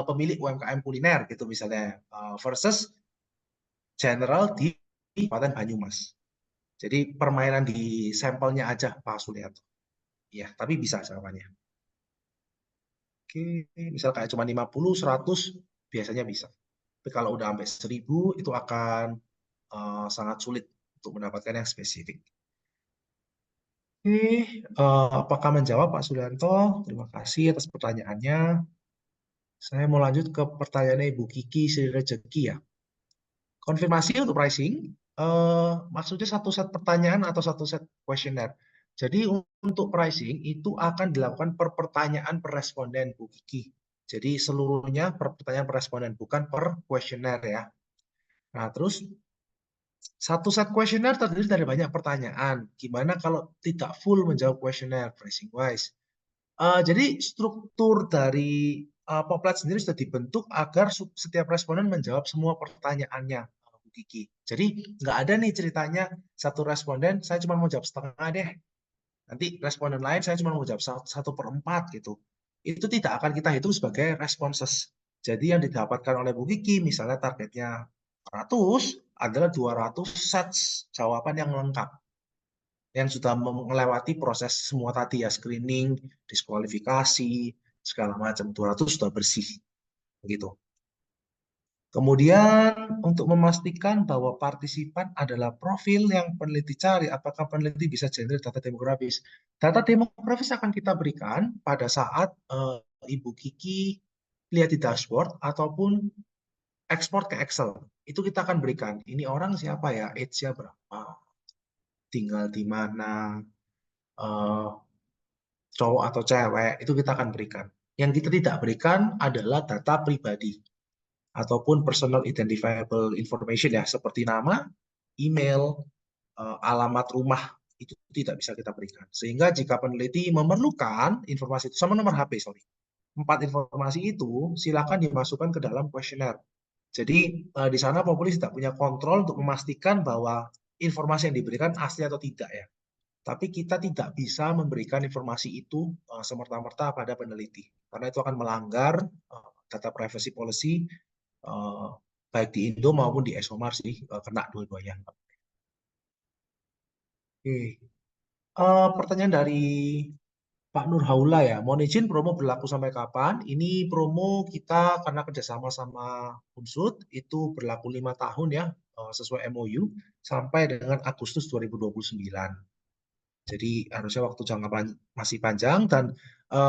pemilik UMKM kuliner gitu misalnya versus general di Kabupaten Banyumas. Jadi permainan di sampelnya aja Pak Suryanto. Ya, tapi bisa jawabannya. Oke, misal kayak cuma 50, 100 biasanya bisa. Tapi kalau udah sampai 1000 itu akan sangat sulit untuk mendapatkan yang spesifik. Oke, apakah menjawab Pak Suryanto? Terima kasih atas pertanyaannya. Saya mau lanjut ke pertanyaannya Ibu Kiki Sri Rejeki ya. Konfirmasi untuk pricing, maksudnya satu set pertanyaan atau satu set kuesioner. Jadi untuk pricing itu akan dilakukan per pertanyaan per responden Bu Kiki. Jadi seluruhnya per pertanyaan per responden, bukan per kuesioner ya. Nah terus satu set kuesioner terdiri dari banyak pertanyaan. Gimana kalau tidak full menjawab kuesioner pricing wise? Jadi struktur dari Poplet sendiri sudah dibentuk agar setiap responden menjawab semua pertanyaannya, Bu Kiki. Jadi nggak ada nih ceritanya satu responden saya cuma mau jawab setengah deh. Nanti responden lain saya cuma mau jawab 1/4 gitu. Itu tidak akan kita hitung sebagai responses. Jadi yang didapatkan oleh Bu Kiki misalnya targetnya 100 adalah 200 sets jawaban yang lengkap. Yang sudah melewati proses semua tadi ya, screening, diskualifikasi, segala macam, 200 sudah bersih. Begitu. Kemudian untuk memastikan bahwa partisipan adalah profil yang peneliti cari, apakah peneliti bisa generate data demografis? Data demografis akan kita berikan pada saat Ibu Kiki lihat di dashboard ataupun ekspor ke Excel. Itu kita akan berikan. Ini orang siapa ya? Age-nya berapa? Tinggal di mana? Cowok atau cewek, itu kita akan berikan. Yang kita tidak berikan adalah data pribadi ataupun personal identifiable information ya, seperti nama, email, alamat rumah, itu tidak bisa kita berikan. Sehingga jika peneliti memerlukan informasi itu, sama nomor HP, 4 informasi itu silakan dimasukkan ke dalam kuesioner. Jadi di sana Populix tidak punya kontrol untuk memastikan bahwa informasi yang diberikan asli atau tidak ya. Tapi kita tidak bisa memberikan informasi itu semerta-merta pada peneliti, karena itu akan melanggar data privacy policy baik di Indo maupun di ESOMAR sih, kena dua-duanya. Oke. Pertanyaan dari Pak Nur Haula ya, mohon izin promo berlaku sampai kapan? Ini promo kita karena kerjasama sama Unsud itu berlaku 5 tahun ya, sesuai MOU sampai dengan Agustus 2029. Jadi harusnya waktu jangka masih panjang dan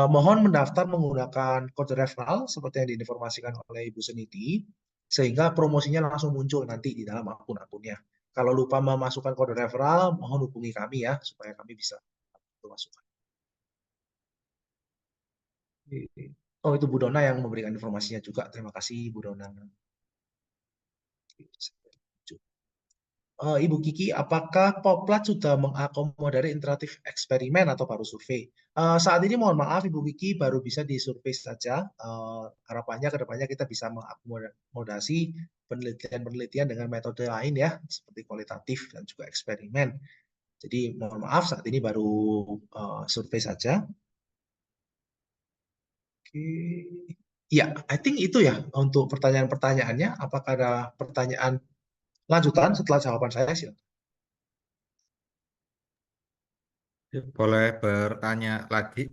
mohon mendaftar menggunakan kode referral seperti yang diinformasikan oleh Ibu Seniti. sehingga promosinya langsung muncul nanti di dalam akun-akunnya. Kalau lupa memasukkan kode referral, mohon hubungi kami ya, supaya kami bisa masukkan. Oh, itu Bu Dona yang memberikan informasinya juga. Terima kasih, Bu Dona. Ibu Kiki, apakah Poplat sudah mengakomodasi interaktif eksperimen atau baru survei? Saat ini mohon maaf Ibu Kiki baru bisa disurvei saja. Harapannya ke depannya kita bisa mengakomodasi penelitian-penelitian dengan metode lain ya, seperti kualitatif dan juga eksperimen. Jadi mohon maaf saat ini baru survei saja. Oke. Ya, I think itu ya untuk pertanyaan-pertanyaannya. Apakah ada pertanyaan lanjutan setelah jawaban saya? Silakan. Boleh bertanya lagi,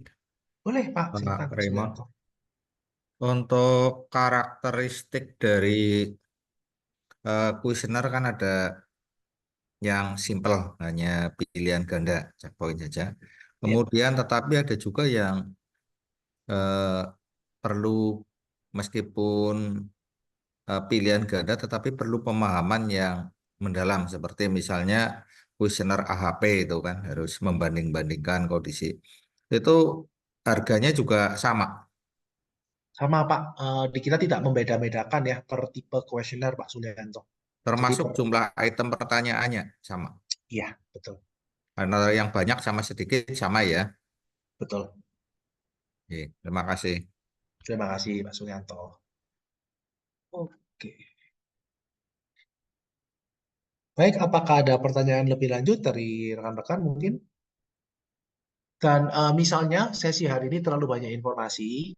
Boleh Pak, Pak silakan Pak Raymond. Sulianto. Untuk karakteristik dari kuesioner kan ada yang simple, hanya pilihan ganda, checkpoint saja. Kemudian tetapi ada juga yang perlu meskipun pilihan ganda, tetapi perlu pemahaman yang mendalam, seperti misalnya kuesioner AHP itu kan harus membanding-bandingkan kondisi. Itu harganya juga sama, Sama Pak, di kita tidak membeda-bedakan ya per tipe kuesioner Pak Sulianto. Jadi termasuk jumlah item pertanyaannya sama. iya, betul. Karena yang banyak sama sedikit sama ya. Betul. Oke, terima kasih. Terima kasih Pak Sulianto. Oke. Baik, apakah ada pertanyaan lebih lanjut dari rekan-rekan mungkin? Dan misalnya sesi hari ini terlalu banyak informasi,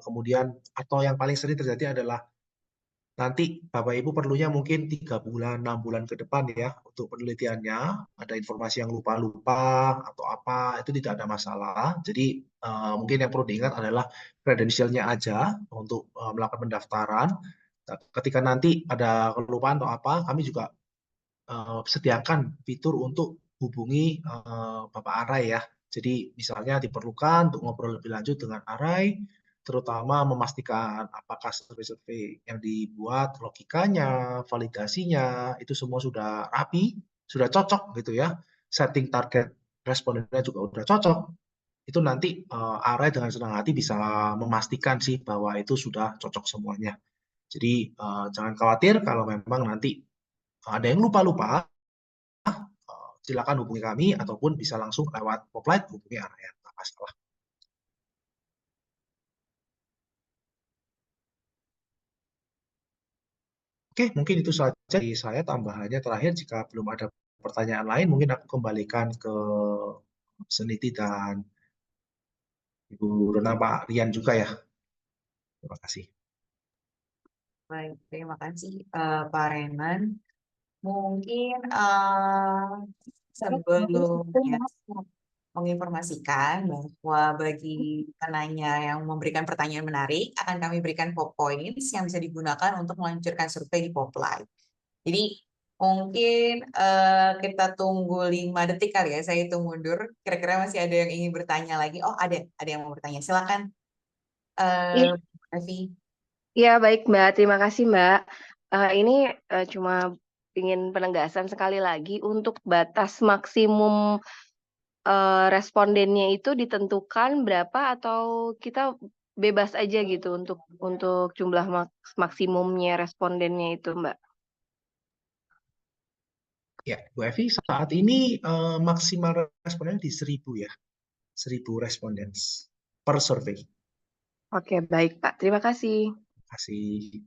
kemudian atau yang paling sering terjadi adalah nanti Bapak Ibu perlunya mungkin 3 bulan, 6 bulan ke depan ya untuk penelitiannya. Ada informasi yang lupa-lupa atau apa, itu tidak ada masalah. Jadi mungkin yang perlu diingat adalah kredensialnya aja untuk melakukan pendaftaran. Ketika nanti ada kelupaan atau apa, kami juga sediakan fitur untuk hubungi Bapak Arai ya. Jadi misalnya diperlukan untuk ngobrol lebih lanjut dengan Arai, terutama memastikan apakah survei-survei yang dibuat, logikanya, validasinya, itu semua sudah rapi, sudah cocok gitu ya. Setting target respondennya juga sudah cocok. Itu nanti Arai dengan senang hati bisa memastikan sih bahwa itu sudah cocok semuanya. Jadi jangan khawatir kalau memang nanti ada yang lupa-lupa, silakan hubungi kami ataupun bisa langsung lewat Popline hubungi Area. Nggak masalah. Oke, mungkin itu saja dari saya. Tambahannya terakhir, jika belum ada pertanyaan lain, mungkin aku kembalikan ke Seniti dan Ibu Rona, Pak Rian juga ya. Terima kasih. Baik, terima kasih Pak Raymond. Mungkin sebelumnya menginformasikan bahwa bagi penanya yang memberikan pertanyaan menarik, akan kami berikan pop points yang bisa digunakan untuk meluncurkan survei di Popline. Jadi mungkin kita tunggu 5 detik kali ya, saya hitung mundur. Kira-kira masih ada yang ingin bertanya lagi? Oh, ada yang mau bertanya. Silakan, Evi. Ya, baik Mbak. Terima kasih Mbak. Ini cuma ingin penegasan sekali lagi untuk batas maksimum respondennya itu ditentukan berapa atau kita bebas aja gitu untuk jumlah maksimumnya respondennya itu Mbak? Ya, Bu Evi, saat ini maksimal responden di 1000 ya. 1000 responden per survei. Oke, baik Pak. Terima kasih. Terima kasih.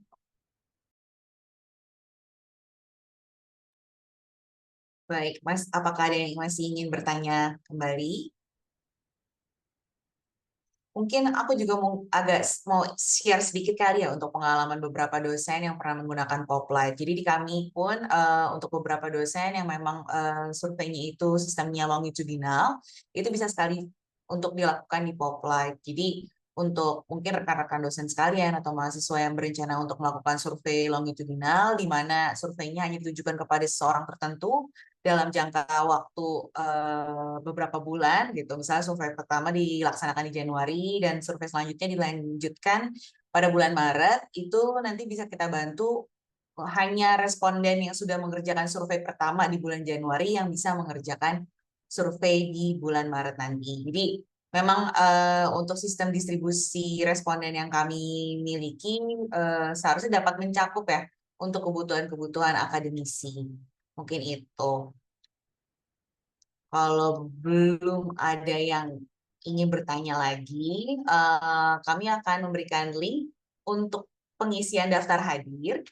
Baik, Mas, apakah ada yang masih ingin bertanya kembali? Mungkin aku juga mau share sedikit kali ya untuk pengalaman beberapa dosen yang pernah menggunakan Popline. Jadi di kami pun untuk beberapa dosen yang memang surveinya itu sistemnya longitudinal, itu bisa sekali untuk dilakukan di Popline. Jadi untuk mungkin rekan-rekan dosen sekalian atau mahasiswa yang berencana untuk melakukan survei longitudinal, di mana surveinya hanya ditujukan kepada seseorang tertentu, dalam jangka waktu beberapa bulan gitu. Misalnya survei pertama dilaksanakan di Januari dan survei selanjutnya dilanjutkan pada bulan Maret itu nanti bisa kita bantu hanya responden yang sudah mengerjakan survei pertama di bulan Januari yang bisa mengerjakan survei di bulan Maret nanti. Jadi memang untuk sistem distribusi responden yang kami miliki seharusnya dapat mencakup ya untuk kebutuhan-kebutuhan akademisi. Mungkin itu. Kalau belum ada yang ingin bertanya lagi, kami akan memberikan link untuk pengisian daftar hadir.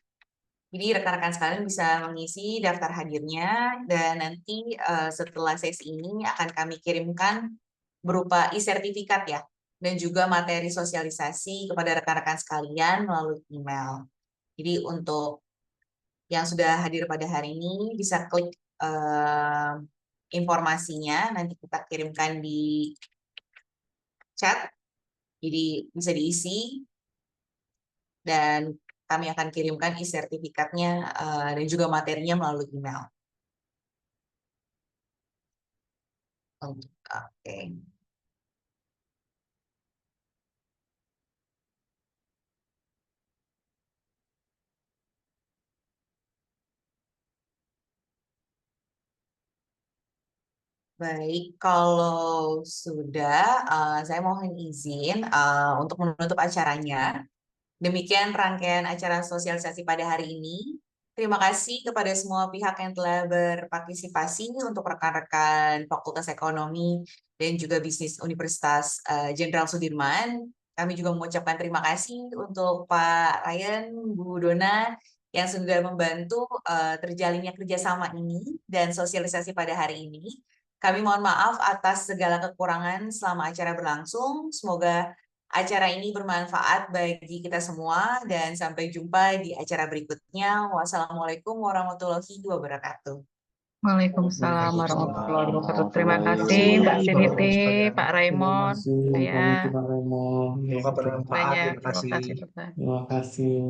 Jadi rekan-rekan sekalian bisa mengisi daftar hadirnya dan nanti setelah sesi ini akan kami kirimkan berupa e-sertifikat ya dan juga materi sosialisasi kepada rekan-rekan sekalian melalui email. Jadi untuk yang sudah hadir pada hari ini bisa klik informasinya nanti kita kirimkan di chat. Jadi bisa diisi dan kami akan kirimkan e-sertifikatnya dan juga materinya melalui email. Oke. Baik, kalau sudah, saya mohon izin untuk menutup acaranya. Demikian rangkaian acara sosialisasi pada hari ini. Terima kasih kepada semua pihak yang telah berpartisipasi untuk rekan-rekan Fakultas Ekonomi dan juga Bisnis Universitas Jenderal Sudirman. Kami juga mengucapkan terima kasih untuk Pak Ryan, Bu Dona, yang sudah membantu terjalinnya kerjasama ini dan sosialisasi pada hari ini. Kami mohon maaf atas segala kekurangan selama acara berlangsung. Semoga acara ini bermanfaat bagi kita semua dan sampai jumpa di acara berikutnya. Wassalamualaikum warahmatullahi wabarakatuh. Waalaikumsalam warahmatullahi wabarakatuh. Terima kasih Mbak Siniti, Pak Raymond, Terima kasih, saya Pak Raymond. Semoga bermanfaat. banyak. Terima kasih. Terima kasih. Terima kasih.